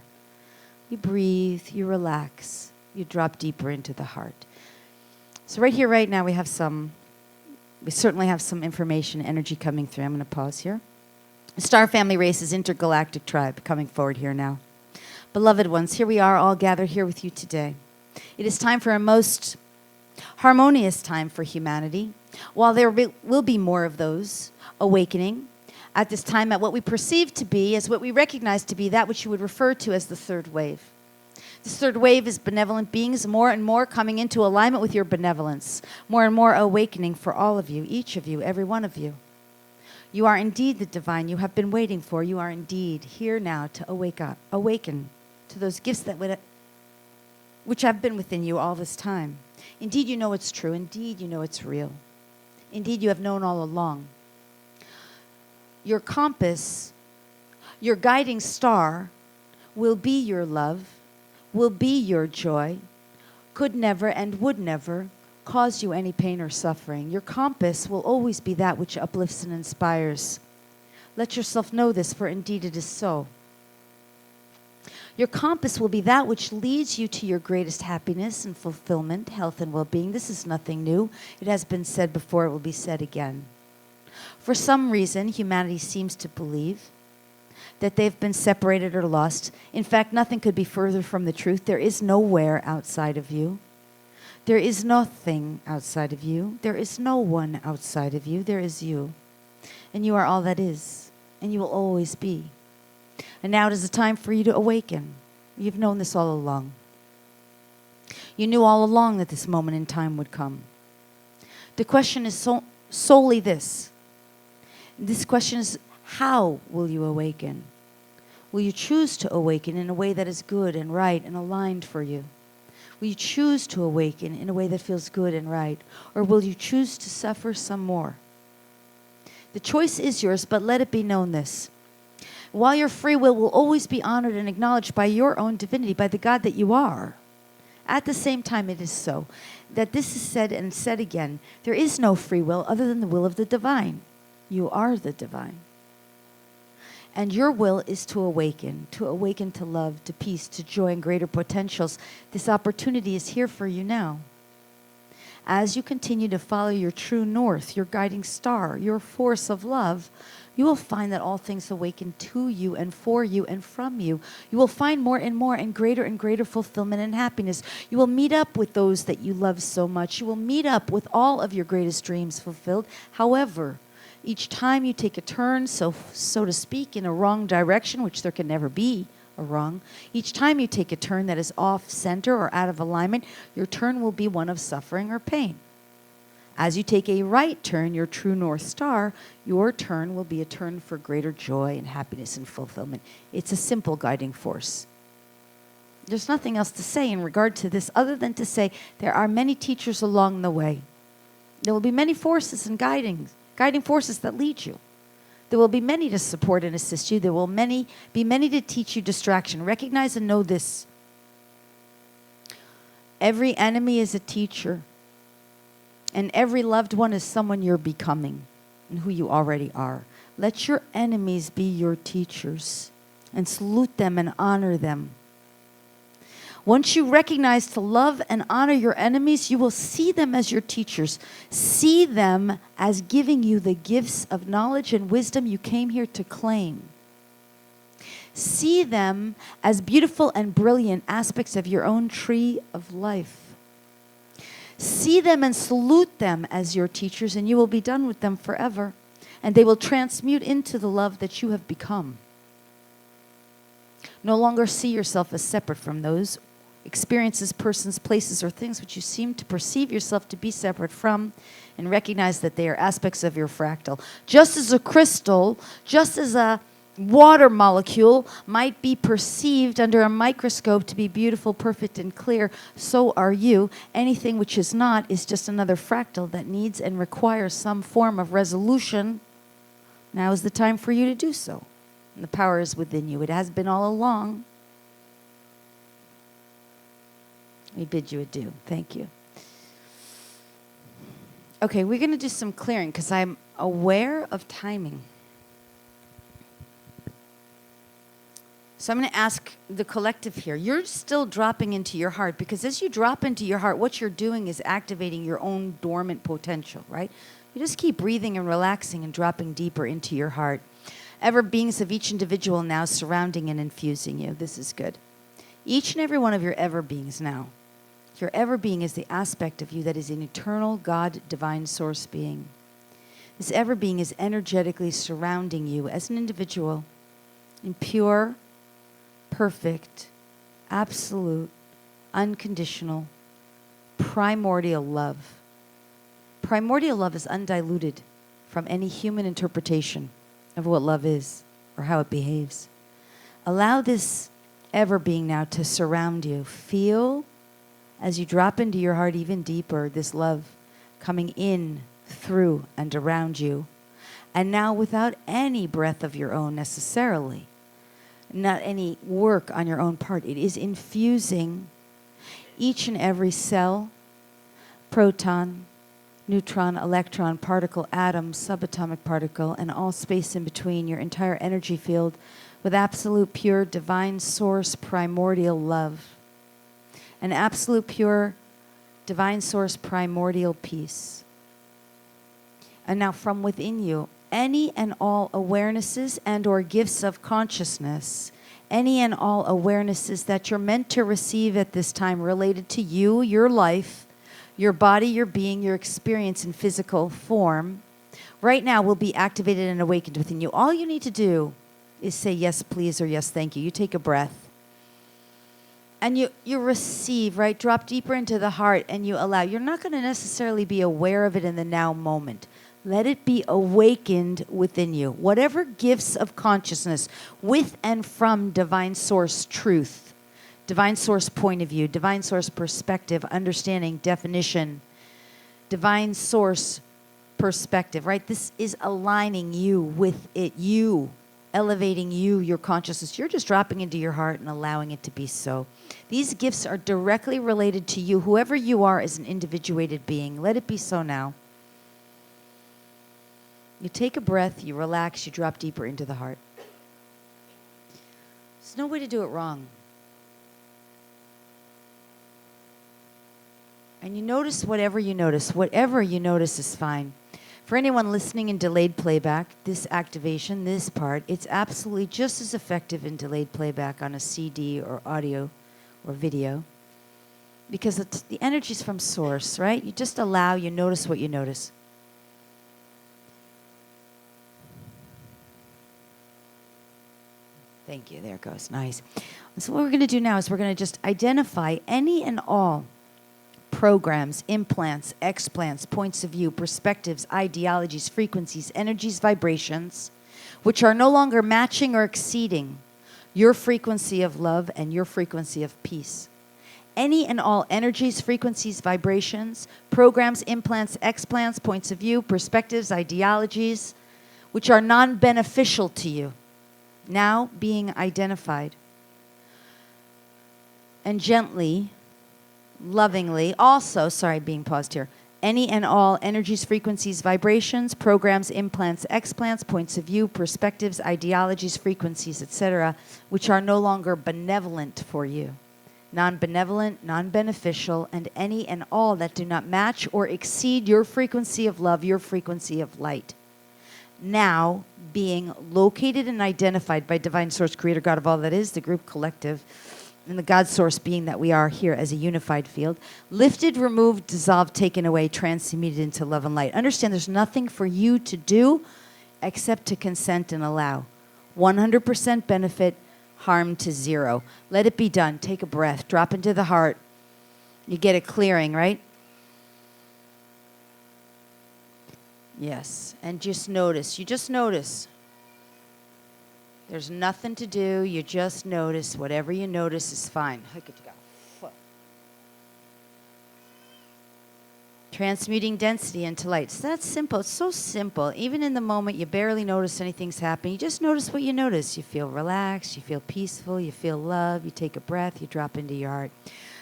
You breathe, you relax, you drop deeper into the heart. So right here, right now, we certainly have some information, energy coming through. I'm going to pause here. Star Family Races, Intergalactic Tribe, coming forward here now. Beloved ones, here we are all gathered here with you today. It is time for a most harmonious time for humanity. While there will be more of those awakening at this time at what we perceive to be, as what we recognize to be that which you would refer to as the third wave. This third wave is benevolent beings, more and more coming into alignment with your benevolence, more and more awakening for all of you, each of you, every one of you. You are indeed the divine you have been waiting for. You are indeed here now to awaken to those gifts which have been within you all this time. Indeed, you know it's true. Indeed, you know it's real. Indeed, you have known all along. Your compass, your guiding star, will be your love, will be your joy, could never and would never cause you any pain or suffering. Your compass will always be that which uplifts and inspires. Let yourself know this, for indeed it is so. Your compass will be that which leads you to your greatest happiness and fulfillment, health and well-being. This is nothing new. It has been said before, it will be said again. For some reason, humanity seems to believe that they've been separated or lost. In fact, nothing could be further from the truth. There is nowhere outside of you. There is nothing outside of you. There is no one outside of you. There is you. And you are all that is. And you will always be. And now it is the time for you to awaken. You've known this all along. You knew all along that this moment in time would come. The question is solely this. This question is, how will you awaken? Will you choose to awaken in a way that is good and right and aligned for you? Will you choose to awaken in a way that feels good and right? Or will you choose to suffer some more? The choice is yours, but let it be known this. while your free will always be honored and acknowledged by your own divinity, by the God that you are. At the same time, it is so that this is said and said again. There is no free will other than the will of the divine. You are the divine. And your will is to awaken to love, to peace, to joy, and greater potentials. This opportunity is here for you now. As you continue to follow your true north, your guiding star, your force of love, you will find that all things awaken to you and for you and from you. You will find more and greater fulfillment and happiness. You will meet up with those that you love so much. You will meet up with all of your greatest dreams fulfilled. However, each time you take a turn, so to speak, in a wrong direction, which there can never be a wrong, each time you take a turn that is off center or out of alignment, your turn will be one of suffering or pain. As you take a right turn, your true North Star, your turn will be a turn for greater joy and happiness and fulfillment. It's a simple guiding force. There's nothing else to say in regard to this other than to say there are many teachers along the way. There will be many forces and guiding forces that lead you. There will be many to support and assist you. There will be many to teach you distraction. Recognize and know this. Every enemy is a teacher. And every loved one is someone you're becoming and who you already are. Let your enemies be your teachers and salute them and honor them. Once you recognize to love and honor your enemies, you will see them as your teachers. See them as giving you the gifts of knowledge and wisdom you came here to claim. See them as beautiful and brilliant aspects of your own tree of life. See them and salute them as your teachers, and you will be done with them forever. And they will transmute into the love that you have become. No longer see yourself as separate from those experiences, persons, places, or things which you seem to perceive yourself to be separate from, and recognize that they are aspects of your fractal. Just as a crystal, just as a water molecule might be perceived under a microscope to be beautiful, perfect, and clear, so are you. Anything which is not is just another fractal that needs and requires some form of resolution. Now is the time for you to do so. And the power is within you. It has been all along. We bid you adieu. Thank you. Okay, we're going to do some clearing because I'm aware of timing. So I'm going to ask the collective here. You're still dropping into your heart because as you drop into your heart, what you're doing is activating your own dormant potential, right? You just keep breathing and relaxing and dropping deeper into your heart. Ever beings of each individual now surrounding and infusing you. This is good. Each and every one of your ever beings now. Your ever being is the aspect of you that is an eternal God, divine source being. This ever being is energetically surrounding you as an individual in pure, perfect, absolute, unconditional, primordial love. Primordial love is undiluted from any human interpretation of what love is or how it behaves. Allow this ever being now to surround you. Feel as you drop into your heart even deeper this love coming in, through, and around you. And now without any breath of your own necessarily, not any work on your own part. It is infusing each and every cell, proton, neutron, electron, particle, atom, subatomic particle, and all space in between, your entire energy field, with absolute pure divine source primordial love. An absolute pure divine source primordial peace. And now from within you, any and all awarenesses and or gifts of consciousness, any and all awarenesses that you're meant to receive at this time related to you, your life, your body, your being, your experience in physical form, right now will be activated and awakened within you. All you need to do is say yes, please, or yes, thank you. You take a breath. And you receive, right? Drop deeper into the heart and you allow. You're not going to necessarily be aware of it in the now moment. Let it be awakened within you. Whatever gifts of consciousness with and from divine source truth, divine source point of view, divine source perspective, understanding, definition, divine source perspective, right? This is aligning you with it. You elevating you, your consciousness. You're just dropping into your heart and allowing it to be so. These gifts are directly related to you, whoever you are as an individuated being. Let it be so now. You take a breath, you relax, you drop deeper into the heart. There's no way to do it wrong. And you notice whatever you notice. Whatever you notice is fine. For anyone listening in delayed playback, this activation, this part, it's absolutely just as effective in delayed playback on a CD or audio or video. Because the energy's from source, right? You just allow, you notice what you notice. Thank you. There it goes. Nice. So what we're going to do now is we're going to just identify any and all programs, implants, explants, points of view, perspectives, ideologies, frequencies, energies, vibrations, which are no longer matching or exceeding your frequency of love and your frequency of peace. Any and all energies, frequencies, vibrations, programs, implants, explants, points of view, perspectives, ideologies, which are non-beneficial to you, now being identified. And gently, lovingly, also, sorry, being paused here, any and all energies, frequencies, vibrations, programs, implants, explants, points of view, perspectives, ideologies, frequencies, etc., which are no longer benevolent for you, non-benevolent, non-beneficial, and any and all that do not match or exceed your frequency of love, your frequency of light. Now being located and identified by Divine Source, Creator, God of all that is, the group collective, and the God Source being that we are here as a unified field, lifted, removed, dissolved, taken away, transmuted into love and light. Understand there's nothing for you to do except to consent and allow. 100% benefit, harm to zero. Let it be done. Take a breath. Drop into the heart. You get a clearing, right? Yes. And just notice. You just notice. There's nothing to do. You just notice. Whatever you notice is fine. Look at you go. Transmuting density into light. So that's simple. It's so simple. Even in the moment you barely notice anything's happening, you just notice what you notice. You feel relaxed. You feel peaceful. You feel love. You take a breath. You drop into your heart.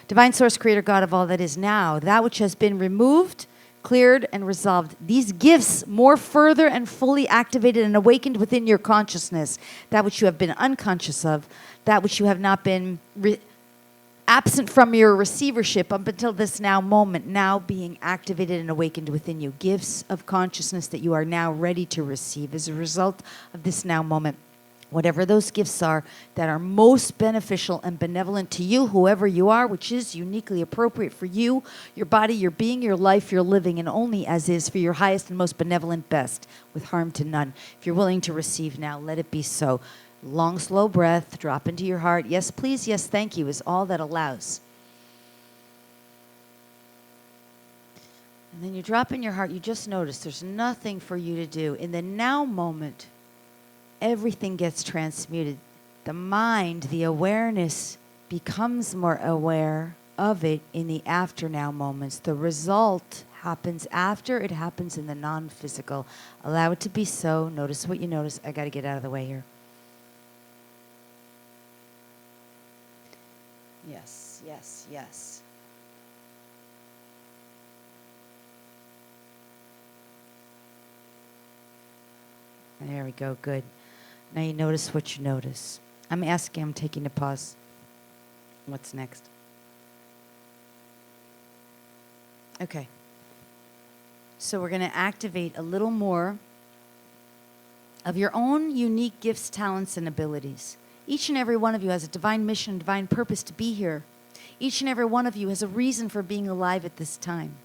Divine Source, Creator, God of all that is now, that which has been removed, cleared, and resolved. These gifts more further and fully activated and awakened within your consciousness, that which you have been unconscious of, that which you have not been absent from your receivership up until this now moment, now being activated and awakened within you. Gifts of consciousness that you are now ready to receive as a result of this now moment. Whatever those gifts are that are most beneficial and benevolent to you, whoever you are, which is uniquely appropriate for you, your body, your being, your life, your living, and only as is for your highest and most benevolent best, with harm to none. If you're willing to receive now, let it be so. Long, slow breath, drop into your heart. Yes, please, yes, thank you is all that allows. And then you drop in your heart, you just notice there's nothing for you to do. In the now moment, everything gets transmuted. The mind, the awareness becomes more aware of it in the after now moments. The result happens after it happens in the non-physical. Allow it to be so. Notice what you notice. I got to get out of the way here. Yes, yes, yes. There we go. Good. Now you notice what you notice. I'm taking a pause. What's next? Okay. So we're going to activate a little more of your own unique gifts, talents, and abilities. Each and every one of you has a divine mission, divine purpose to be here. Each and every one of you has a reason for being alive at this time.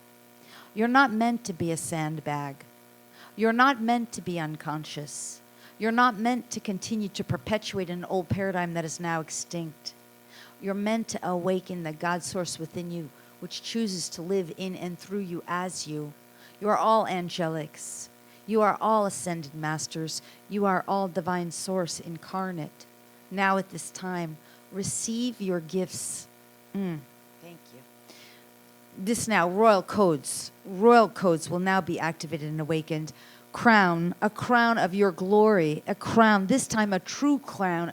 You're not meant to be a sandbag. You're not meant to be unconscious. You're not meant to continue to perpetuate an old paradigm that is now extinct. You're meant to awaken the God Source within you, which chooses to live in and through you as you. You are all angelics. You are all ascended masters. You are all Divine Source incarnate. Now at this time, receive your gifts. Thank you. This now, royal codes. Royal codes will now be activated and awakened. crown of your glory, a crown, this time a true crown,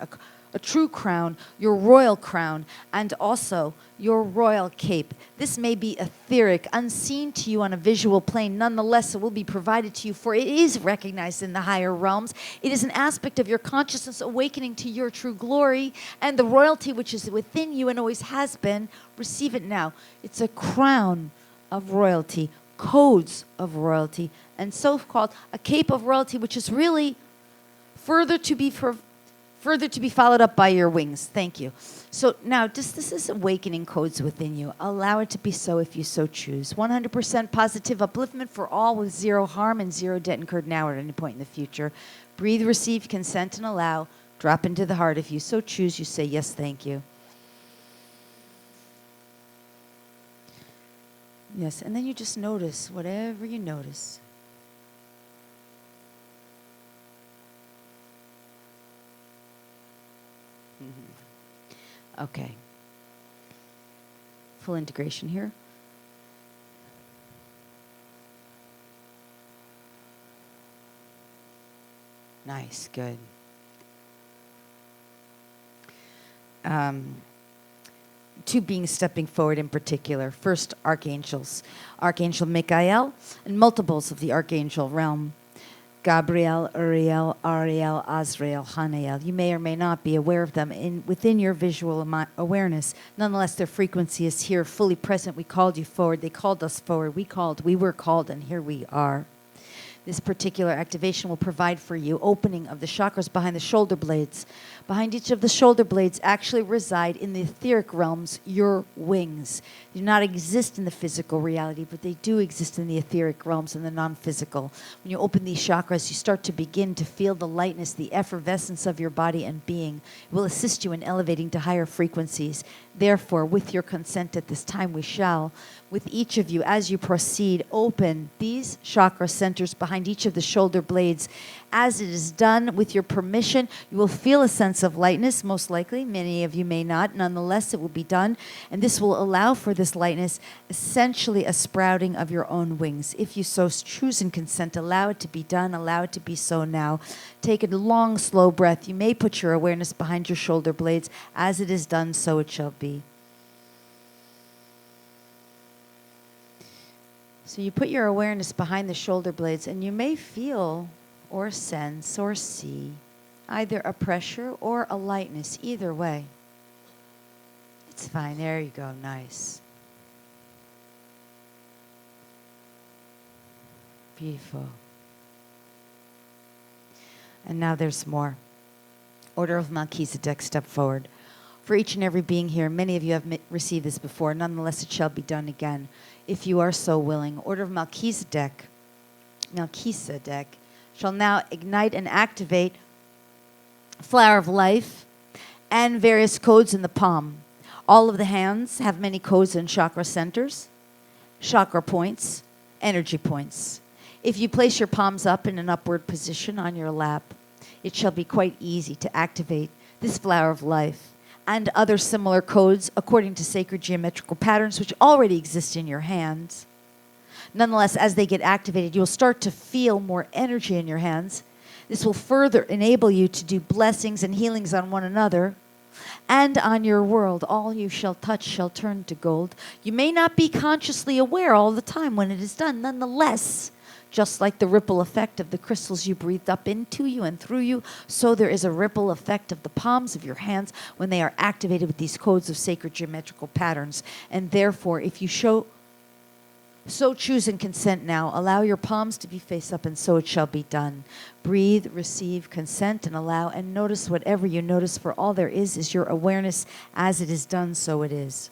a true crown, your royal crown, and also your royal cape. This may be etheric, unseen to you on a visual plane. Nonetheless, it will be provided to you, for it is recognized in the higher realms. It is an aspect of your consciousness awakening to your true glory and the royalty which is within you and always has been. Receive it now. It's a crown of royalty, codes of royalty, and so-called a cape of royalty, which is really further to be followed up by your wings. Thank you. So now, this is awakening codes within you. Allow it to be so if you so choose. 100% positive upliftment for all with zero harm and zero debt incurred now or at any point in the future. Breathe, receive, consent, and allow. Drop into the heart. If you so choose, you say yes, thank you. Yes, and then you just notice whatever you notice. Okay. Full integration here. Nice, good. Two beings stepping forward in particular. First, archangels. Archangel Michael and multiples of the archangel realm. Gabriel, Uriel, Ariel, Azrael, Hanael. You may or may not be aware of them within your visual awareness. Nonetheless, their frequency is here, fully present. We called you forward. They called us forward. We were called, and here we are. This particular activation will provide for you opening of the chakras behind the shoulder blades. Behind each of the shoulder blades actually reside in the etheric realms your wings. They do not exist in the physical reality, but they do exist in the etheric realms and the non-physical. When you open these chakras, you start to begin to feel the lightness, the effervescence of your body and being. It will assist you in elevating to higher frequencies. Therefore, with your consent at this time, we shall, with each of you, as you proceed, open these chakra centers behind each of the shoulder blades. As it is done with your permission, you will feel a sense of lightness, most likely. Many of you may not. Nonetheless, it will be done. And this will allow for this lightness, essentially a sprouting of your own wings. If you so choose and consent, allow it to be done. Allow it to be so now. Take a long, slow breath. You may put your awareness behind your shoulder blades. As it is done, so it shall be. So you put your awareness behind the shoulder blades, and you may feel or sense or see either a pressure or a lightness, either way. It's fine. There you go. Nice. Beautiful. And now there's more. Order of Melchizedek, step forward. For each and every being here, many of you have received this before. Nonetheless, it shall be done again, if you are so willing. Order of Melchizedek shall now ignite and activate Flower of Life and various codes in the palm. All of the hands have many codes and chakra centers, chakra points, energy points. If you place your palms up in an upward position on your lap, it shall be quite easy to activate this Flower of Life and other similar codes according to sacred geometrical patterns which already exist in your hands. Nonetheless, as they get activated, you'll start to feel more energy in your hands. This will further enable you to do blessings and healings on one another and on your world. All you shall touch shall turn to gold. You may not be consciously aware all the time when it is done. Nonetheless, just like the ripple effect of the crystals you breathed up into you and through you, so there is a ripple effect of the palms of your hands when they are activated with these codes of sacred geometrical patterns. And therefore, if you so choose and consent now, allow your palms to be face up, and so it shall be done. Breathe, receive, consent, and allow, and notice whatever you notice, for all there is your awareness. As it is done, so it is.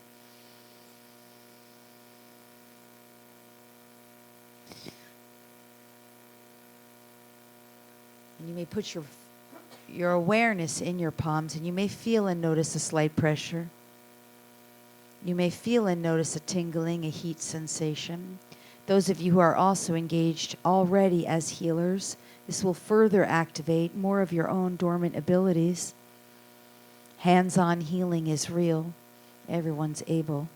And you may put your awareness in your palms, and you may feel and notice a slight pressure. You may feel and notice a tingling, a heat sensation. Those of you who are also engaged already as healers, this will further activate more of your own dormant abilities. Hands-on healing is real. Everyone's able.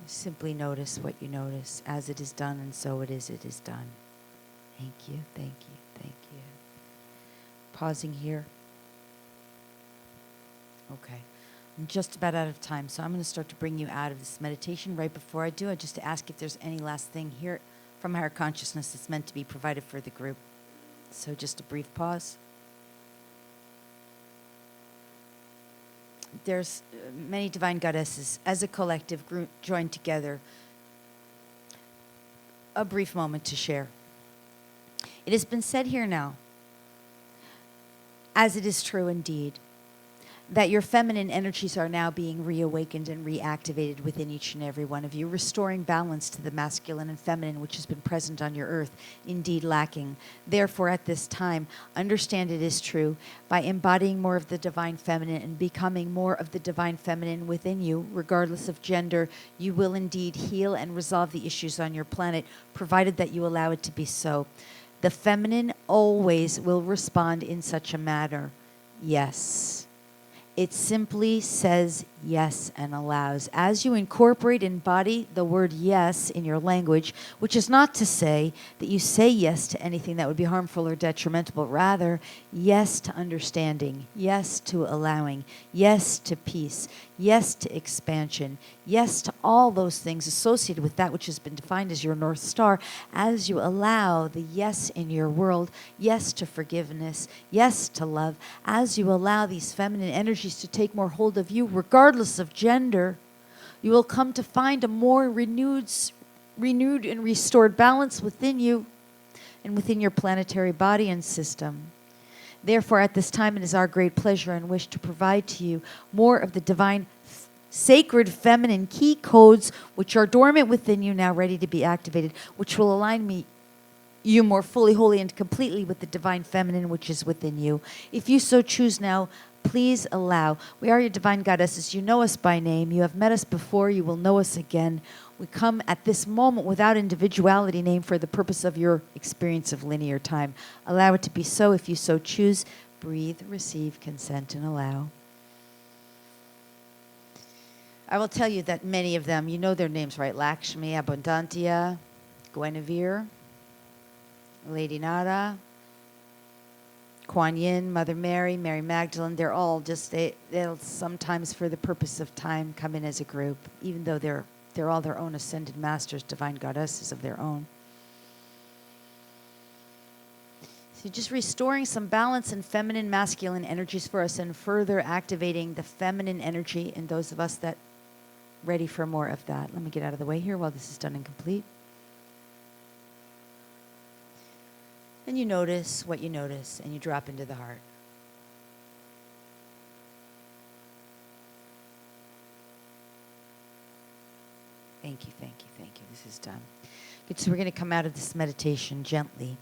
Simply notice what you notice. As it is done, and so it is done. Thank you, thank you, thank you. Pausing here. Okay. I'm just about out of time, so I'm going to start to bring you out of this meditation. Right before I do, I just to ask if there's any last thing here from higher consciousness that's meant to be provided for the group. So just a brief pause. There's many divine goddesses as a collective group joined together. A brief moment to share. It has been said here now, as it is true indeed, that your feminine energies are now being reawakened and reactivated within each and every one of you, restoring balance to the masculine and feminine which has been present on your earth, indeed lacking. Therefore, at this time, understand it is true. By embodying more of the divine feminine and becoming more of the divine feminine within you, regardless of gender, you will indeed heal and resolve the issues on your planet, provided that you allow it to be so. The feminine always will respond in such a manner. Yes. It simply says yes and allows. As you incorporate and embody the word yes in your language, which is not to say that you say yes to anything that would be harmful or detrimental, but rather yes to understanding, yes to allowing, yes to peace, yes to expansion, yes to all those things associated with that which has been defined as your North Star. As you allow the yes in your world, yes to forgiveness, yes to love, as you allow these feminine energies to take more hold of you, regardless of gender, you will come to find a more renewed and restored balance within you and within your planetary body and system. Therefore, at this time, it is our great pleasure and wish to provide to you more of the divine, sacred feminine key codes which are dormant within you, now ready to be activated, which will align you more fully, wholly, and completely with the divine feminine which is within you. If you so choose now, please allow. We are your divine goddesses. You know us by name. You have met us before. You will know us again. We come at this moment without individuality name for the purpose of your experience of linear time. Allow it to be so if you so choose. Breathe, receive, consent, and allow. I will tell you that many of them, you know their names, right? Lakshmi, Abundantia, Guinevere, Lady Nada, Kuan Yin, Mother Mary, Mary Magdalene, they're all just, they'll sometimes for the purpose of time come in as a group, even though they're all their own ascended masters, divine goddesses of their own. So just restoring some balance in feminine, masculine energies for us and further activating the feminine energy in those of us that ready for more of that. Let me get out of the way here while this is done and complete. And you notice what you notice, and you drop into the heart. Thank you, thank you, thank you. This is done. Good, so we're going to come out of this meditation gently.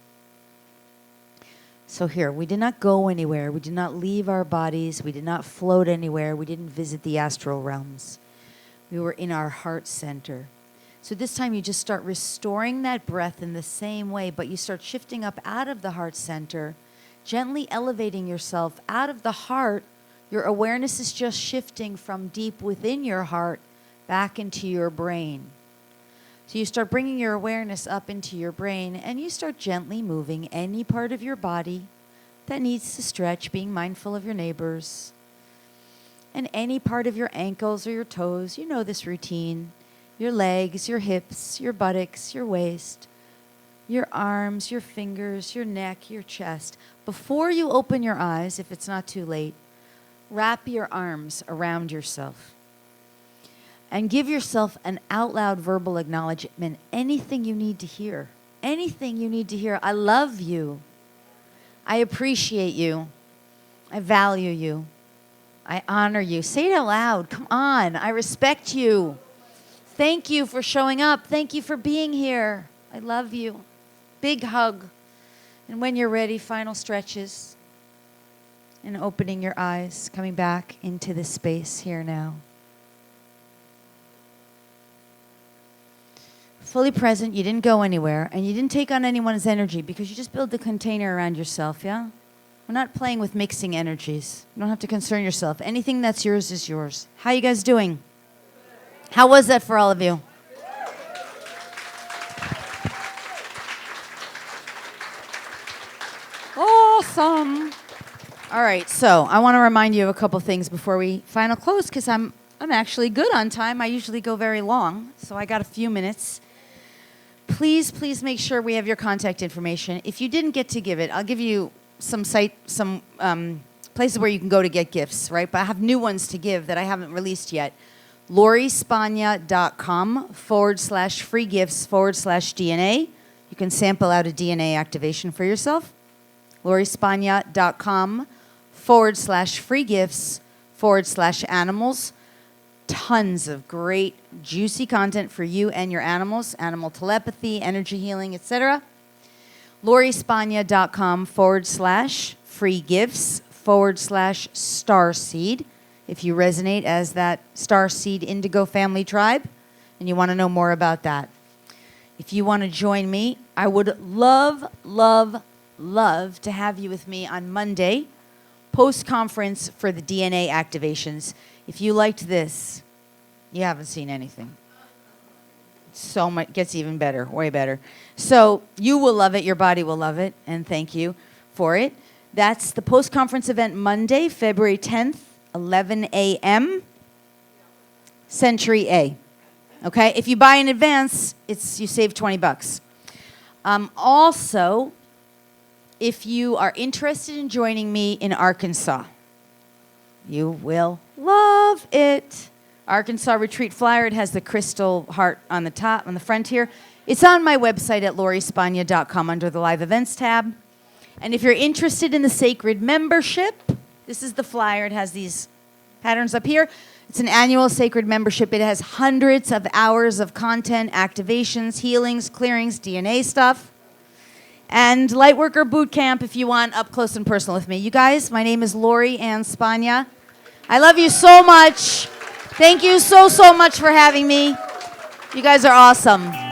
So here, we did not go anywhere. We did not leave our bodies. We did not float anywhere. We didn't visit the astral realms. We were in our heart center. So this time you just start restoring that breath in the same way, but you start shifting up out of the heart center, gently elevating yourself out of the heart. Your awareness is just shifting from deep within your heart back into your brain. So you start bringing your awareness up into your brain, and you start gently moving any part of your body that needs to stretch, being mindful of your neighbors, and any part of your ankles or your toes. You know this routine. Your legs, your hips, your buttocks, your waist, your arms, your fingers, your neck, your chest. Before you open your eyes, if it's not too late, wrap your arms around yourself and give yourself an out loud verbal acknowledgement. Anything you need to hear. Anything you need to hear. I love you. I appreciate you. I value you. I honor you. Say it out loud. Come on. I respect you. Thank you for showing up. Thank you for being here. I love you. Big hug. And when you're ready, final stretches. And opening your eyes, coming back into this space here now. Fully present, you didn't go anywhere, and you didn't take on anyone's energy because you just built the container around yourself, yeah? We're not playing with mixing energies. You don't have to concern yourself. Anything that's yours is yours. How you guys doing? How was that for all of you? awesome. All right, so I want to remind you of a couple things before we final close, because I'm actually good on time. I usually go very long, so I got a few minutes. Please make sure we have your contact information. If you didn't get to give it, I'll give you some places where you can go to get gifts, right? But I have new ones to give that I haven't released yet. LoriSpagna.com/free gifts/DNA. You can sample out a DNA activation for yourself. LoriSpagna.com/free gifts/animals. Tons of great, juicy content for you and your animals. Animal telepathy, energy healing, etc. LoriSpagna.com/free gifts/Starseed. If you resonate as that Starseed Indigo family tribe and you want to know more about that. If you want to join me, I would love to have you with me on Monday, post-conference for the DNA activations. If you liked this, you haven't seen anything. So much, gets even better, way better. So you will love it, your body will love it, and thank you for it. That's the post-conference event Monday, February 10th, 11 a.m., Century A. Okay, if you buy in advance, you save $20. Also, if you are interested in joining me in Arkansas, you will love it. Arkansas Retreat Flyer, it has the crystal heart on the top, on the front here. It's on my website at LoriSpagna.com under the Live Events tab. And if you're interested in the Sacred Membership, this is the flyer. It has these patterns up here. It's an annual Sacred Membership. It has hundreds of hours of content, activations, healings, clearings, DNA stuff. And Lightworker Bootcamp if you want up close and personal with me. You guys, my name is Lori Ann Spagna. I love you so much. Thank you so much for having me. You guys are awesome.